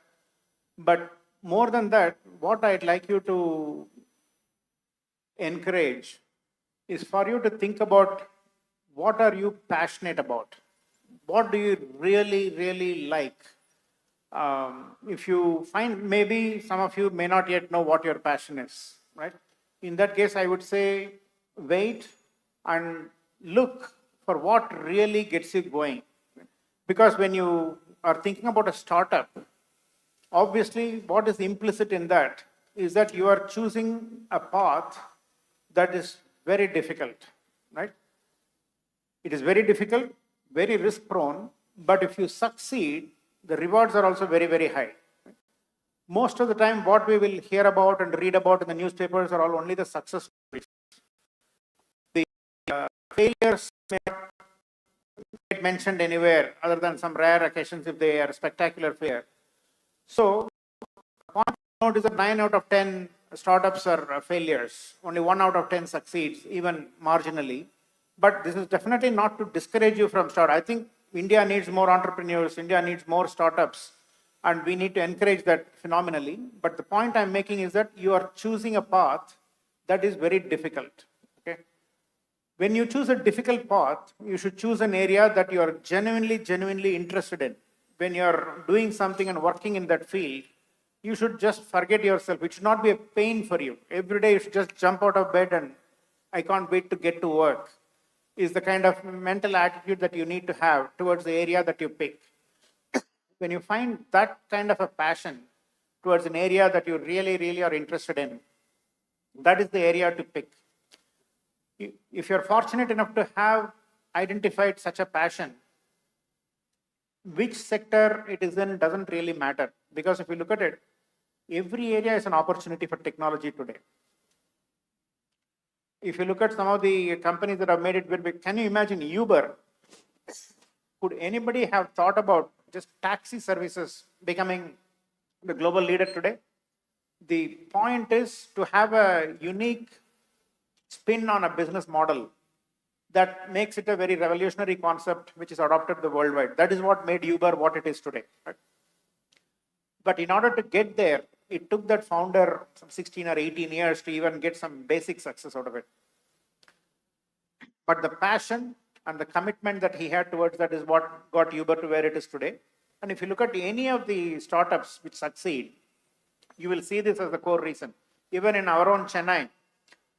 But more than that, what I'd like you to encourage is for you to think about what are you passionate about? What do you really, really like? If you find, maybe some of you may not yet know what your passion is, right? In that case, I would say wait and look for what really gets you going. Because when you are thinking about a startup, obviously what is implicit in that is that you are choosing a path that is very difficult, right? It is very difficult, very risk prone, but if you succeed, the rewards are also very, very high. Most of the time, what we will hear about and read about in the newspapers are all only the success stories. The failures may not get mentioned anywhere other than some rare occasions if they are spectacular failure. So, the point to note is that 9 out of 10 startups are failures. Only 1 out of 10 succeeds, even marginally. But this is definitely not to discourage you from start. I think India needs more entrepreneurs, India needs more startups, and we need to encourage that phenomenally. But the point I'm making is that you are choosing a path that is very difficult. Okay? When you choose a difficult path, you should choose an area that you are genuinely interested in. When you're doing something and working in that field, you should just forget yourself. It should not be a pain for you. Every day you should just jump out of bed and I can't wait to get to work, is the kind of mental attitude that you need to have towards the area that you pick. When you find that kind of a passion towards an area that you really are interested in, that is the area to pick. If you're fortunate enough to have identified such a passion, which sector it is in doesn't really matter. Because if you look at it, every area is an opportunity for technology today. If you look at some of the companies that have made it very big, can you imagine Uber? Could anybody have thought about just taxi services becoming the global leader today? The point is to have a unique spin on a business model that makes it a very revolutionary concept which is adopted the worldwide. That is what made Uber what it is today. Right? But in order to get there, it took that founder some 16 or 18 years to even get some basic success out of it. But the passion and the commitment that he had towards that is what got Uber to where it is today. And if you look at any of the startups which succeed, you will see this as the core reason. Even in our own Chennai,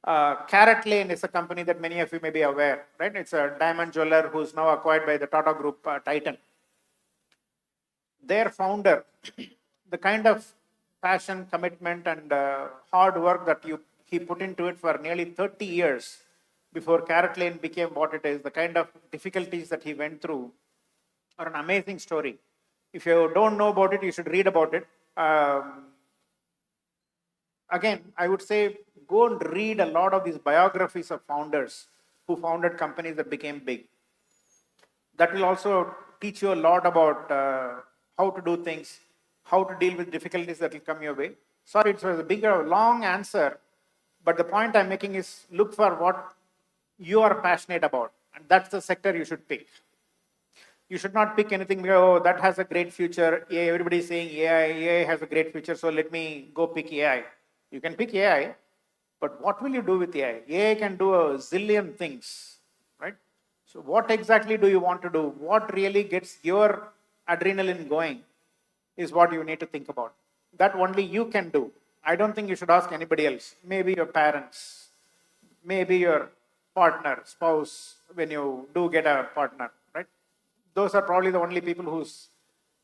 Carrot Lane is a company that many of you may be aware, right? It's a diamond jeweler who's now acquired by the Tata Group Titan. Their founder, the kind of passion, commitment, and hard work that he put into it for nearly 30 years before Carrot Lane became what it is, the kind of difficulties that he went through are an amazing story. If you don't know about it, you should read about it. Again, I would say go and read a lot of these biographies of founders who founded companies that became big. That will also teach you a lot about how to do things, how to deal with difficulties that will come your way. Sorry, it was a big, long answer, but the point I'm making is look for what you are passionate about, and that's the sector you should pick. You should not pick anything, oh, that has a great future. Yeah, everybody's saying AI has a great future, so let me go pick AI. You can pick AI, but what will you do with AI? AI can do a zillion things, right? So what exactly do you want to do? What really gets your adrenaline going is what you need to think about. That only you can do. I don't think you should ask anybody else. Maybe your parents, maybe your partner, spouse, when you do get a partner, right? Those are probably the only people whose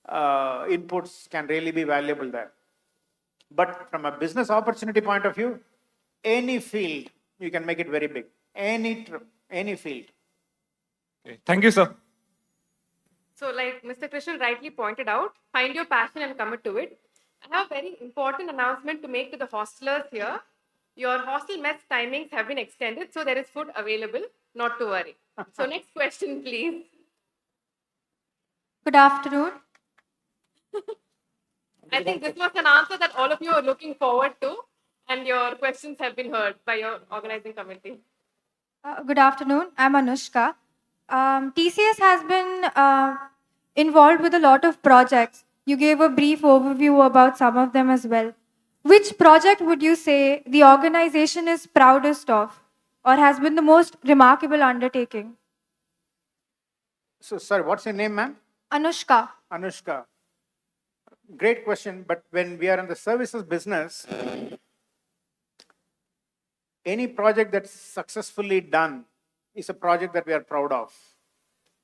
inputs can really be valuable there. But from a business opportunity point of view, any field, you can make it very big. Any field. Okay. Thank you, sir. So like Mr. Krishnan rightly pointed out, find your passion and commit to it. I have a very important announcement to make to the hostelers here. Your hostel mess timings have been extended, so there is food available, not to worry. So next question, please. Good afternoon. I think this was an answer that all of you are looking forward to, and your questions have been heard by your organizing committee. Good afternoon. I'm Anushka. TCS has been involved with a lot of projects. You gave a brief overview about some of them as well. Which project would you say the organization is proudest of or has been the most remarkable undertaking? So, sorry, what's your name, ma'am? Anushka. Anushka. Great question, but when we are in the services business, any project that's successfully done is a project that we are proud of.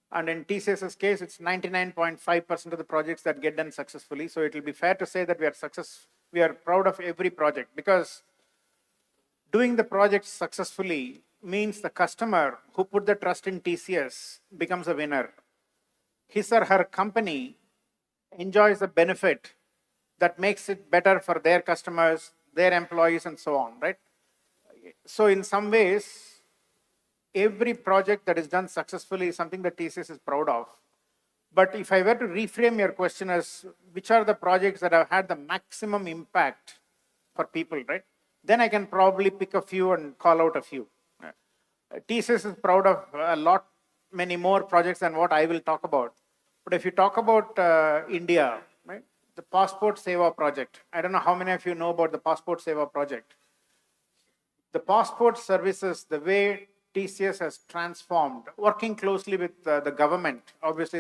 And in TCS's case, it's 99.5% of the projects that get done successfully. So it will be fair to say that we are proud of every project, because doing the project successfully means the customer who put the trust in TCS becomes a winner. His or her company enjoys a benefit that makes it better for their customers, their employees, and so on, right? So in some ways, every project that is done successfully is something that TCS is proud of. But if I were to reframe your question as which are the projects that have had the maximum impact for people, right? then I can probably pick a few and call out a few. TCS is proud of many more projects than what I will talk about. But if you talk about India, right, the Passport Seva project, I don't know how many of you know about the Passport Seva project. The passport services, the way TCS has transformed, working closely with the government. Obviously,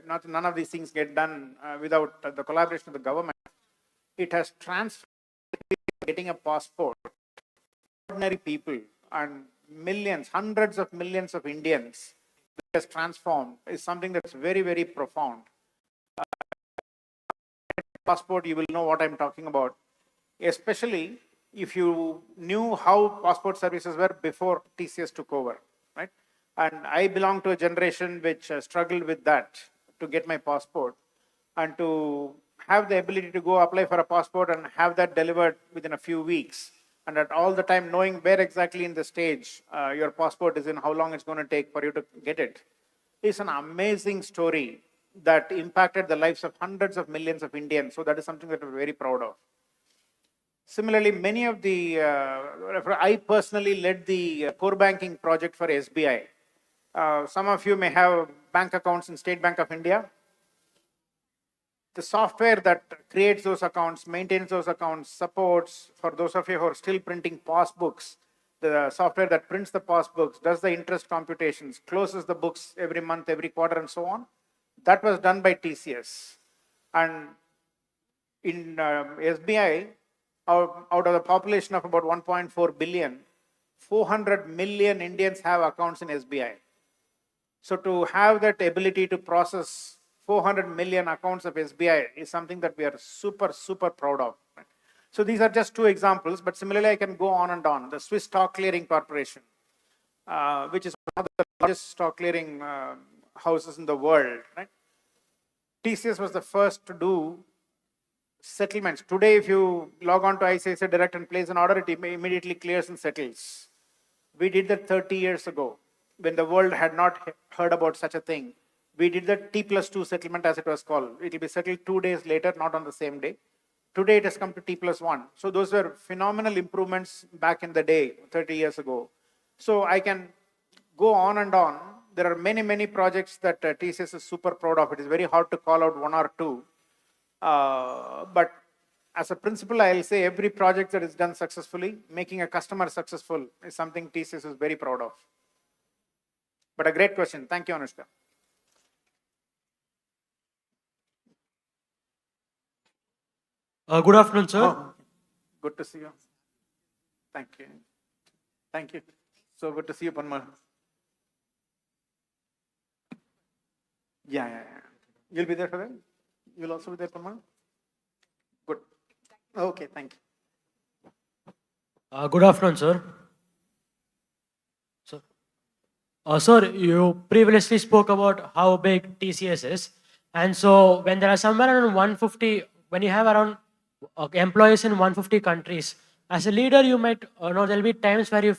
none of these things get done without the collaboration of the government. It has transformed getting a passport. Ordinary people and millions, hundreds of millions of Indians, it has transformed is something that's very, very profound. Passport, you will know what I'm talking about, especially if you knew how passport services were before TCS took over, right? And I belong to a generation which struggled with that to get my passport, and to have the ability to go apply for a passport and have that delivered within a few weeks, and at all the time knowing where exactly in the stage your passport is in, how long it's going to take for you to get it, is an amazing story that impacted the lives of hundreds of millions of Indians. So that is something that we're very proud of. Similarly, many of the, I personally led the core banking project for SBI. Some of you may have bank accounts in State Bank of India. The software that creates those accounts, maintains those accounts, supports, for those of you who are still printing passbooks, the software that prints the passbooks, does the interest computations, closes the books every month, every quarter, and so on. That was done by TCS. And in SBI, out of the population of about 1.4 billion, 400 million Indians have accounts in SBI. So to have that ability to process 400 million accounts of SBI is something that we are super, super proud of. So these are just two examples, but similarly, I can go on and on. The Swiss Stock Clearing Corporation, which is one of the largest stock clearing houses in the world, right? TCS was the first to do settlements. Today, if you log on to ICICI Direct and place an order, it immediately clears and settles. We did that 30 years ago, when the world had not heard about such a thing. We did the T+2 settlement, as it was called. It will be settled 2 days later, not on the same day. Today, it has come to T+1. So those were phenomenal improvements back in the day, 30 years ago. So I can go on and on. There are many, many projects that TCS is super proud of. It is very hard to call out one or two. But as a principle, I'll say every project that is done successfully, making a customer successful, is something TCS is very proud of. But a great question. Thank you, Anushka. Good afternoon, sir. Oh, good to see you. Thank you. Thank you. So good to see you, Panmal. Yeah. You'll be there for them? You'll also be there, Panmal? Good. Okay, thank you. Good afternoon, sir. Sir, you previously spoke about how big TCS is. And so when there are somewhere around 150, when you have around employees in 150 countries, as a leader, you might know there'll be times where you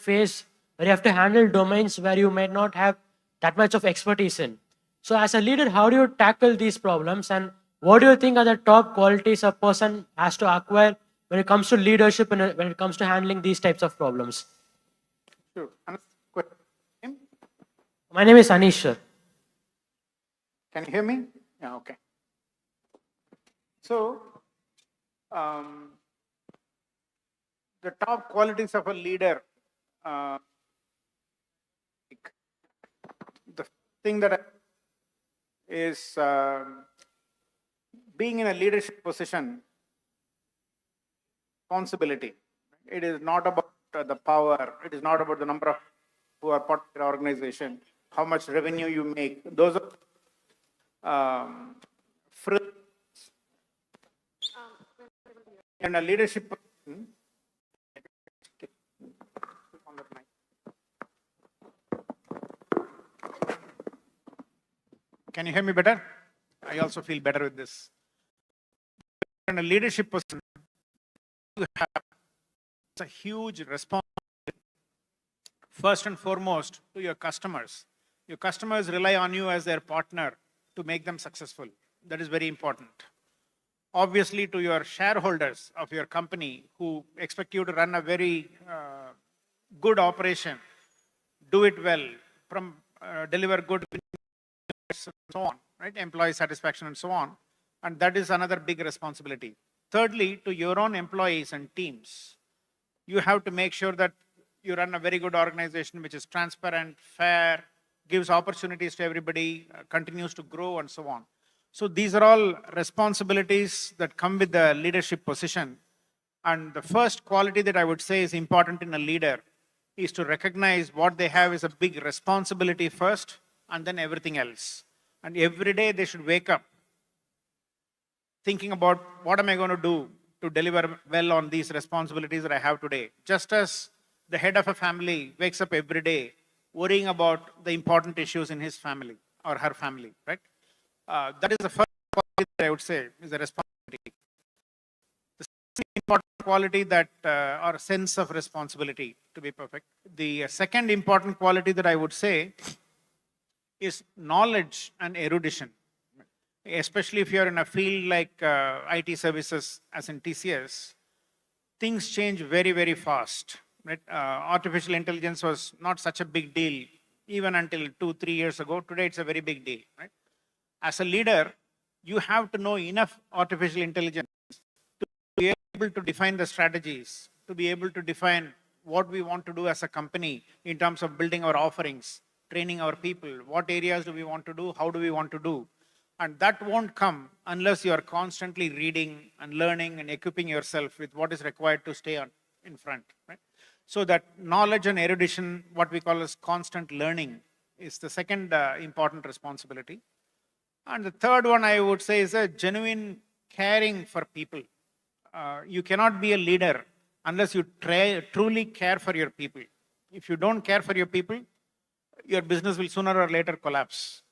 have to handle domains where you might not have that much of expertise in. So as a leader, how do you tackle these problems, and what do you think are the top qualities a person has to acquire when it comes to leadership and when it comes to handling these types of problems? Sure. My name is Anish, sir. Can you hear me? Yeah, okay. So, the top qualities of a leader, the thing that is being in a leadership position, responsibility. It is not about the power. It is not about the number of who are part of your organization, how much revenue you make. Those are in a leadership position. Can you hear me better? I also feel better with this. In a leadership position, you have a huge responsibility. First and foremost, to your customers. Your customers rely on you as their partner to make them successful. That is very important. obviously to your shareholders of your company who expect you to run a very good operation, do it well, deliver good and so on, right? Employee satisfaction and so on. And that is another big responsibility. Thirdly, to your own employees and teams, you have to make sure that you run a very good organization which is transparent, fair, gives opportunities to everybody, continues to grow and so on. So these are all responsibilities that come with the leadership position. And the first quality that I would say is important in a leader is to recognize what they have is a big responsibility first and then everything else. And every day they should wake up thinking about what am I going to do to deliver well on these responsibilities that I have today. Just as the head of a family wakes up every day worrying about the important issues in his family or her family, right? That is the first quality that I would say is a responsibility. The second important quality that, or sense of responsibility, to be perfect. The second important quality that I would say is knowledge and erudition. Especially if you're in a field like IT services, as in TCS, things change very, very fast. Right? Artificial intelligence was not such a big deal even until 2-3 years ago. Today, it's a very big deal. Right? As a leader, you have to know enough artificial intelligence to be able to define the strategies, to be able to define what we want to do as a company in terms of building our offerings, training our people, what areas do we want to do, how do we want to do. And that won't come unless you are constantly reading and learning and equipping yourself with what is required to stay in front. Right? So that knowledge and erudition, what we call as constant learning, is the second important responsibility. And the third one I would say is a genuine caring for people. You cannot be a leader unless you truly care for your people. If you don't care for your people, your business will sooner or later collapse.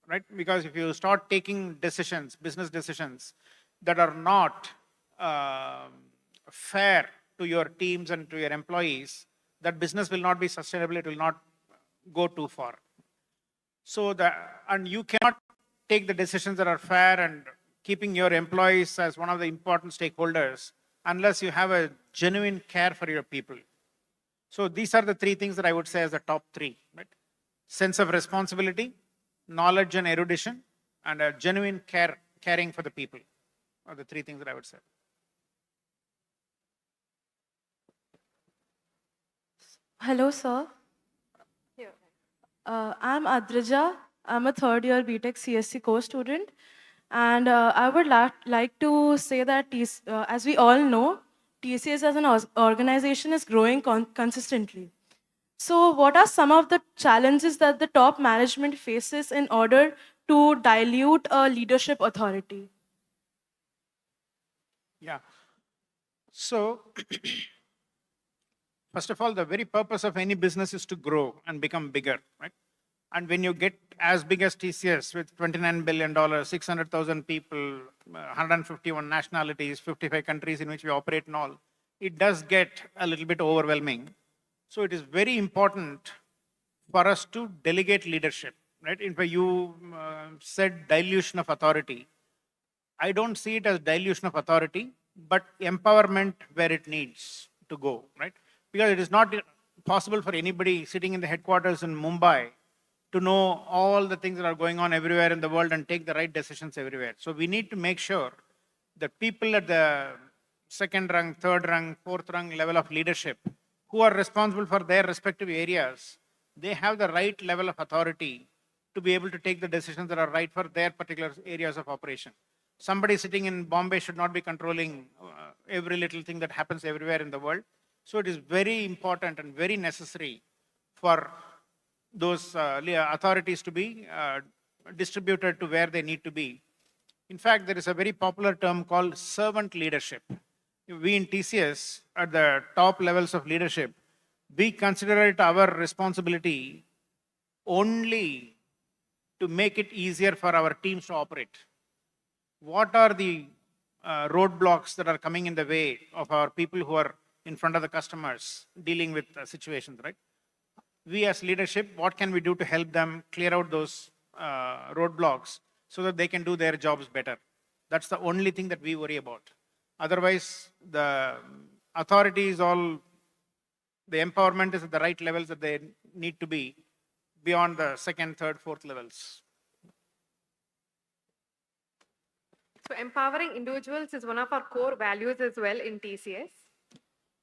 Right? Because if you start taking decisions, business decisions, that are not fair to your teams and to your employees, that business will not be sustainable, it will not go too far. So and you cannot take the decisions that are fair and keeping your employees as one of the important stakeholders unless you have a genuine care for your people. So these are the three things that I would say as the top three. Right? Sense of responsibility, knowledge and erudition, and a genuine caring for the people are the three things that I would say. Hello, sir. I'm Adrija. I'm a third-year BTech CSC course student. And I would like to say that, as we all know, TCS as an organization is growing consistently. So what are some of the challenges that the top management faces in order to dilute a leadership authority? Yeah. So, first of all, the very purpose of any business is to grow and become bigger, right? And when you get as big as TCS with $29 billion, 600,000 people, 151 nationalities, 55 countries in which we operate and all, it does get a little bit overwhelming. So it is very important for us to delegate leadership, right? In fact, you said dilution of authority. I don't see it as dilution of authority, but empowerment where it needs to go, right? Because it is not possible for anybody sitting in the headquarters in Mumbai to know all the things that are going on everywhere in the world and take the right decisions everywhere. So we need to make sure that people at the second rung, third rung, fourth rung level of leadership who are responsible for their respective areas, they have the right level of authority to be able to take the decisions that are right for their particular areas of operation. Somebody sitting in Bombay should not be controlling every little thing that happens everywhere in the world. So it is very important and very necessary for those authorities to be distributed to where they need to be. In fact, there is a very popular term called servant leadership. We in TCS, at the top levels of leadership, we consider it our responsibility only to make it easier for our teams to operate. What are the roadblocks that are coming in the way of our people who are in front of the customers dealing with situations, right? We as leadership, what can we do to help them clear out those roadblocks so that they can do their jobs better? That's the only thing that we worry about. Otherwise, the authority is all, the empowerment is at the right levels that they need to be beyond the second, third, fourth levels. So empowering individuals is one of our core values as well in TCS.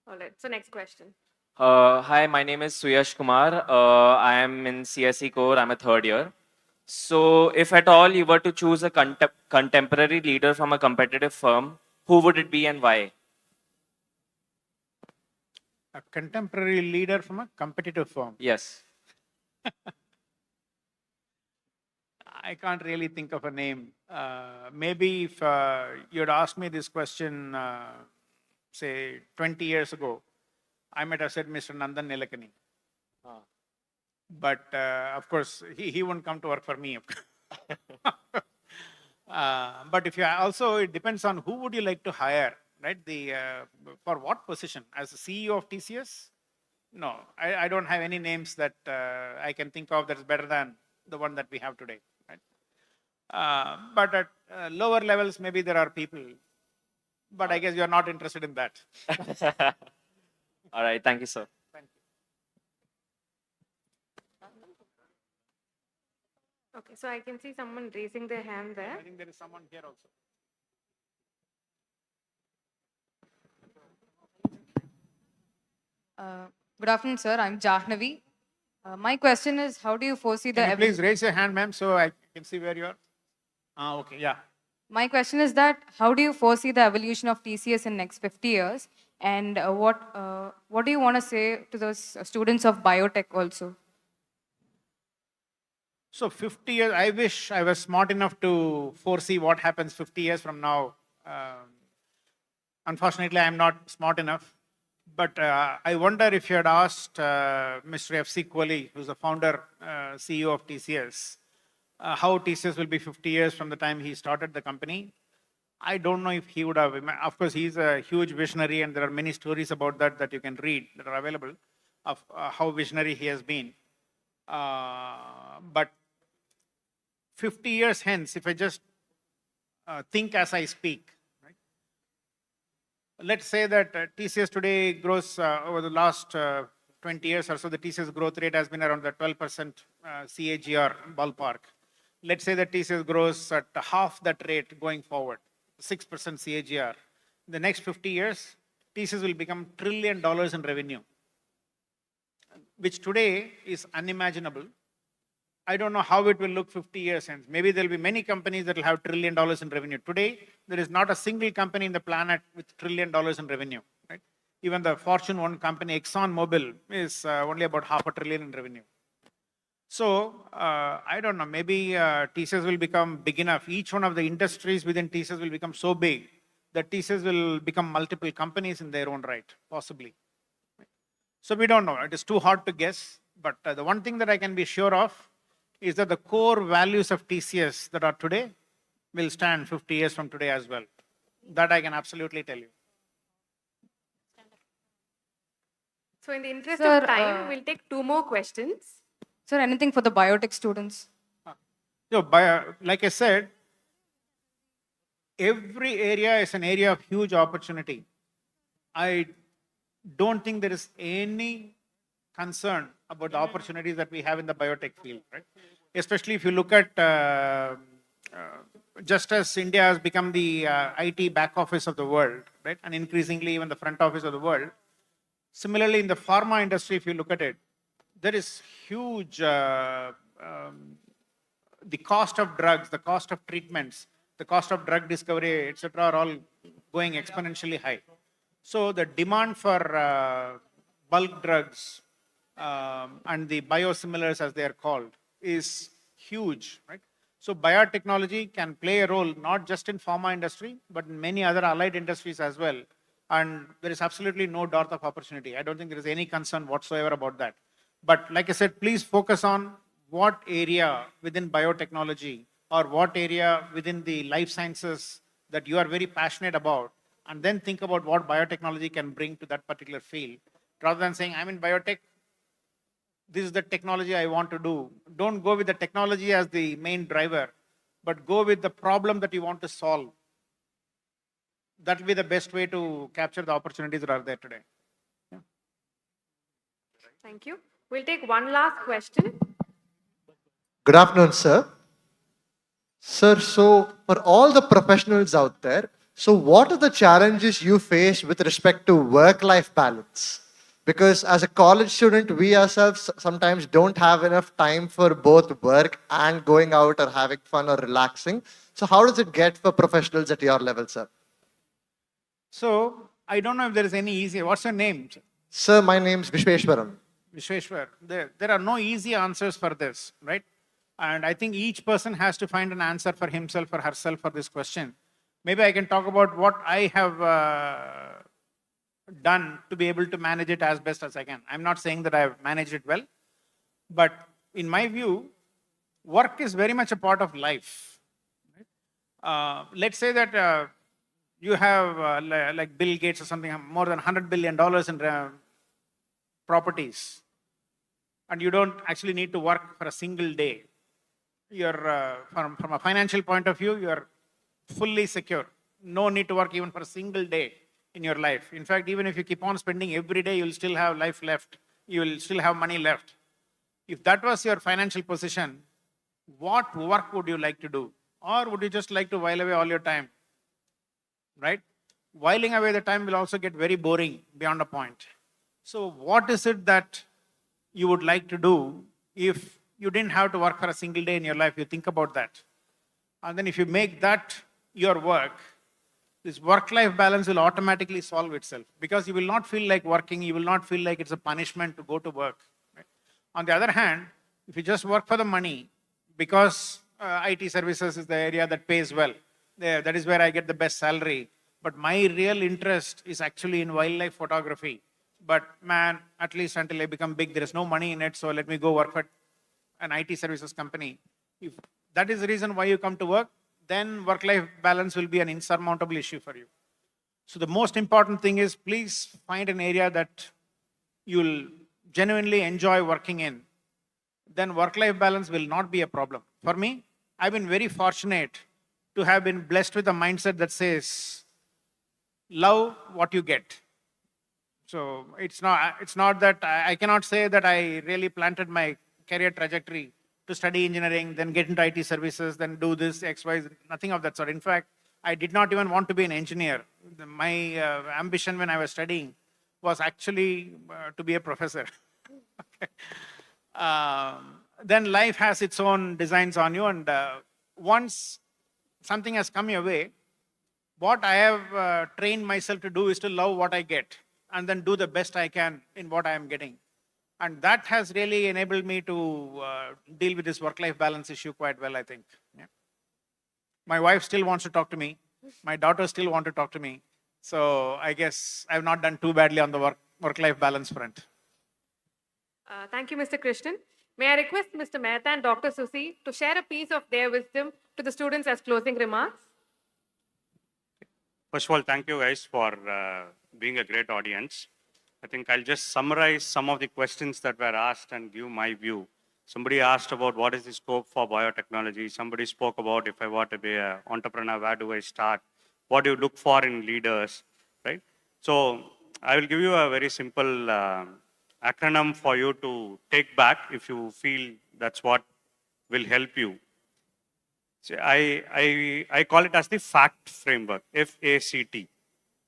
All right, so next question. Hi, my name is Suyash Kumar. I am in CSE core. I'm a third year. So, if at all you were to choose a contemporary leader from a competitive firm, who would it be and why? A contemporary leader from a competitive firm. Yes. I can't really think of a name. Maybe if you'd asked me this question, say 20 years ago, I might have said Mr. Nandan Nilekani. But of course, he won't come to work for me. But if you also, it depends on who would you like to hire, right? For what position? As the CEO of TCS? No, I don't have any names that I can think of that's better than the one that we have today. Right? But at lower levels, maybe there are people. But I guess you're not interested in that. All right. Thank you, sir. Thank you. Okay, so I can see someone raising their hand there. I think there is someone here also. Good afternoon, sir. I'm Jahnavi. My question is, how do you foresee the... Can you please raise your hand, ma'am, so I can see where you are? Okay, yeah. My question is that, how do you foresee the evolution of TCS in next 50 years? And what do you want to say to those students of biotech also? So 50 years, I wish I was smart enough to foresee what happens 50 years from now. Unfortunately, I'm not smart enough. But I wonder if you had asked Mr. F.C. Kohli, who's the founder, CEO of TCS, how TCS will be 50 years from the time he started the company. I don't know if he would have, of course, he's a huge visionary and there are many stories about that you can read that are available of how visionary he has been. But 50 years hence, if I just think as I speak, right? Let's say that TCS today grows over the last 20 years or so, the TCS growth rate has been around the 12% CAGR ballpark. Let's say that TCS grows at half that rate going forward, 6% CAGR. In the next 50 years, TCS will become $1 trillion in revenue, which today is unimaginable. I don't know how it will look 50 years hence. Maybe there will be many companies that will have $1 trillion in revenue. Today, there is not a single company in the planet with $1 trillion in revenue. Right? Even the Fortune 1 company, ExxonMobil, is only about $500 billion in revenue. So, I don't know, maybe TCS will become big enough. Each one of the industries within TCS will become so big that TCS will become multiple companies in their own right, possibly. So we don't know. It is too hard to guess. But the one thing that I can be sure of is that the core values of TCS that are today will stand 50 years from today as well. That I can absolutely tell you. So in the interest Sir, of time, we'll take 2 more questions. Sir, anything for the biotech students? Like I said, every area is an area of huge opportunity. I don't think there is any concern about the opportunities that we have in the biotech field, right? Especially if you look at, just as India has become the IT back office of the world, right? And increasingly even the front office of the world. Similarly, in the pharma industry, if you look at it, there is huge, the cost of drugs, the cost of treatments, the cost of drug discovery, etc., are all going exponentially high. So the demand for bulk drugs and the biosimilars, as they are called, is huge, right? So biotechnology can play a role not just in pharma industry, but in many other allied industries as well. And there is absolutely no dearth of opportunity. I don't think there is any concern whatsoever about that. But like I said, please focus on what area within biotechnology or what area within the life sciences that you are very passionate about, and then think about what biotechnology can bring to that particular field. Rather than saying, I'm in biotech, this is the technology I want to do. Don't go with the technology as the main driver, but go with the problem that you want to solve that will be the best way to capture the opportunities that are there today. Thank you. We'll take one last question. Good afternoon, sir. Sir, so for all the professionals out there, so what are the challenges you face with respect to work-life balance? Because as a college student, we ourselves sometimes don't have enough time for both work and going out or having fun or relaxing. So how does it get for professionals at your level, sir? So I don't know if there is any easy. What's your name? Sir, my name's Vishweshwaran. Vishweshwar. There are no easy answers for this, right? And I think each person has to find an answer for himself or herself for this question. Maybe I can talk about what I have done to be able to manage it as best as I can. I'm not saying that I've managed it well, but in my view, work is very much a part of life. Let's say that you have, like Bill Gates or something, more than $100 billion in properties, and you don't actually need to work for a single day. You're, from a financial point of view, you're fully secure. No need to work even for a single day in your life. In fact, even if you keep on spending every day, you'll still have life left. You will still have money left. If that was your financial position, what work would you like to do? Or would you just like to while away all your time? Right? Whiling away the time will also get very boring beyond a point. So what is it that you would like to do if you didn't have to work for a single day in your life? You think about that. And then if you make that your work, this work-life balance will automatically solve itself, because you will not feel like working, you will not feel like it's a punishment to go to work. Right? On the other hand, if you just work for the money, because IT services is the area that pays well, that is where I get the best salary, but my real interest is actually in wildlife photography. But man, at least until I become big, there is no money in it, so let me go work for an IT services company. If that is the reason why you come to work, then work-life balance will be an insurmountable issue for you. So the most important thing is, please find an area that you'll genuinely enjoy working in. Then work-life balance will not be a problem. For me, I've been very fortunate to have been blessed with a mindset that says, love what you get. So it's not that I cannot say that I really planted my career trajectory to study engineering, then get into IT services, then do this, X, Y, nothing of that sort. In fact, I did not even want to be an engineer. My ambition when I was studying was actually to be a professor. Then life has its own designs on you, and once something has come your way, what I have trained myself to do is to love what I get and then do the best I can in what I am getting. And that has really enabled me to deal with this work-life balance issue quite well, I think. Yeah. My wife still wants to talk to me. My daughters still want to talk to me. So I guess I've not done too badly on the work-life balance front. Thank you, Mr. Krishnan. May I request Mr. Mehta and Dr. Susi to share a piece of their wisdom to the students as closing remarks? First of all, thank you guys for being a great audience. I think I'll just summarize some of the questions that were asked and give my view. Somebody asked about what is the scope for biotechnology. Somebody spoke about if I want to be an entrepreneur, where do I start? What do you look for in leaders, right? So I will give you a very simple acronym for you to take back if you feel that's what will help you. So I call it as the FACT framework, F-A-C-T,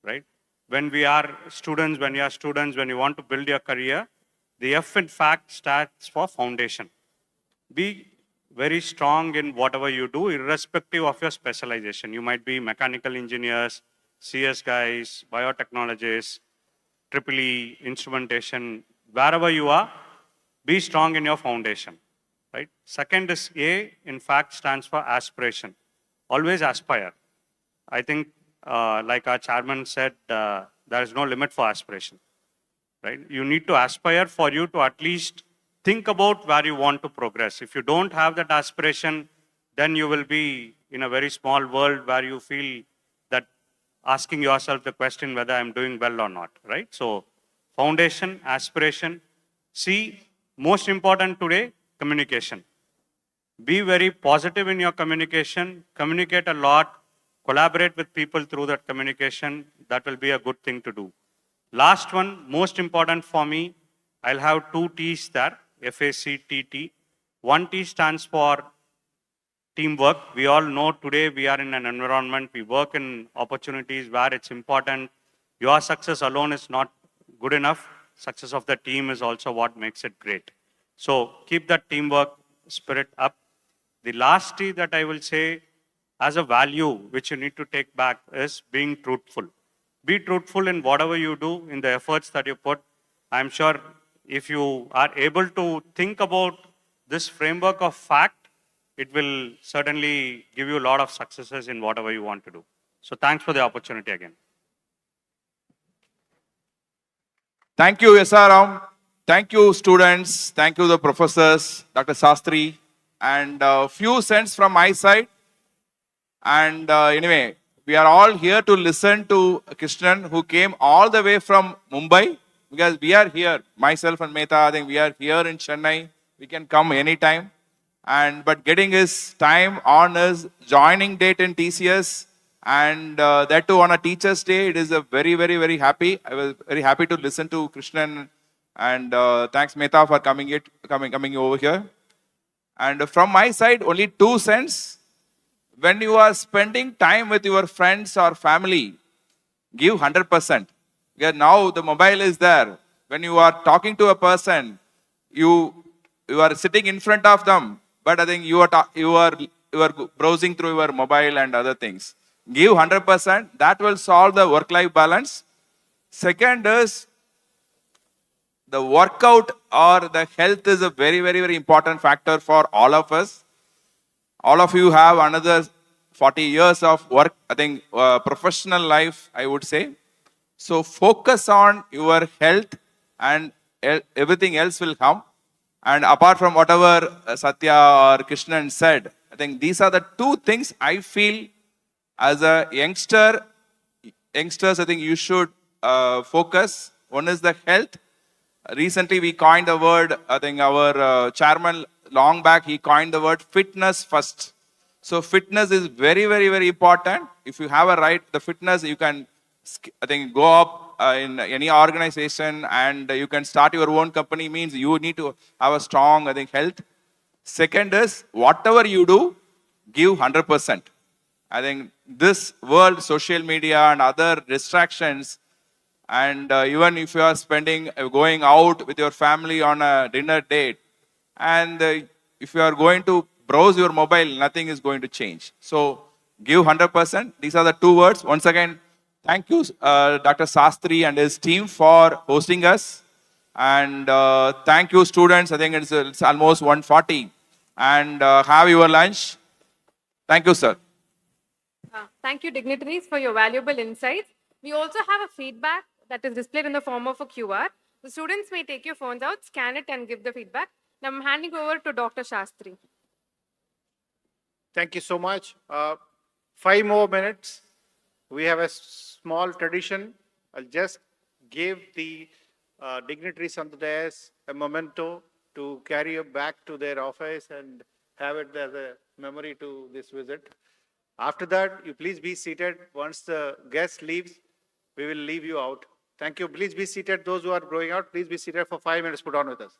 right? When you are students, when you want to build your career, the F in fact stands for foundation. Be very strong in whatever you do, irrespective of your specialization. You might be mechanical engineers, CS guys, biotechnologists, EEE, instrumentation, wherever you are, be strong in your foundation, right? Second is A, in fact, stands for aspiration. Always aspire. I think, like our chairman said, there is no limit for aspiration, right? You need to aspire for you to at least think about where you want to progress. If you don't have that aspiration, then you will be in a very small world where you feel that asking yourself the question whether I'm doing well or not, right? So foundation, aspiration. C, most important today, communication. Be very positive in your communication, communicate a lot, collaborate with people through that communication. That will be a good thing to do. Last one, most important for me, I'll have two T's there, FACTT. One T stands for teamwork. We all know today we are in an environment, we work in opportunities where it's important. Your success alone is not good enough. Success of the team is also what makes it great. So keep that teamwork spirit up. The last T that I will say as a value which you need to take back is being truthful. Be truthful in whatever you do, in the efforts that you put. I'm sure if you are able to think about this framework of fact, it will certainly give you a lot of successes in whatever you want to do. So thanks for the opportunity again. Thank you, SRM. Thank you, students. Thank you, the professors, Dr. Sastri. And a few cents from my side. And anyway, we are all here to listen to Krishnan, who came all the way from Mumbai, because we are here, myself and Mehta, I think we are here in Chennai. We can come anytime. But getting his time on his joining date in TCS, and that too on a Teacher's Day, it is a very, very, very happy. I was very happy to listen to Krishnan, and thanks Mehta for coming over here. And from my side, only 2 cents. When you are spending time with your friends or family, give 100%. Because now the mobile is there. When you are talking to a person, you are sitting in front of them, but I think you are browsing through your mobile and other things. Give 100%. That will solve the work-life balance. Second is the workout or the health is a very, very, very important factor for all of us. All of you have another 40 years of work, I think, professional life, I would say. So focus on your health and everything else will come. And apart from whatever Satya or Krishnan said, I think these are the 2 things I feel as a youngsters, I think you should focus. One is the health. Recently, we coined the word, I think our chairman long back, he coined the word fitness first. So fitness is very, very, very important. If you have the fitness, you can, I think, go up in any organization and you can start your own company. Means you need to have a strong, I think, health. Second is, whatever you do, give 100%. I think this world, social media and other distractions, and even if you are going out with your family on a dinner date, and if you are going to browse your mobile, nothing is going to change. So give 100%. These are the 2 words. Once again, thank you, Dr. Sastri and his team for hosting us. And thank you, students. I think it's almost 1:40. And have your lunch. Thank you, sir. Thank you, dignitaries, for your valuable insights. We also have a feedback that is displayed in the form of a QR. The students may take your phones out, scan it, and give the feedback. Now I'm handing over to Dr. Shastri. Thank you so much. 5 more minutes. We have a small tradition. I'll just give the dignitaries on the dais a memento to carry back to their office and have it as a memory to this visit. After that, you please be seated. Once the guest leaves, we will leave you out. Thank you. Please be seated. Those who are going out, please be seated for 5 minutes. Put on with us.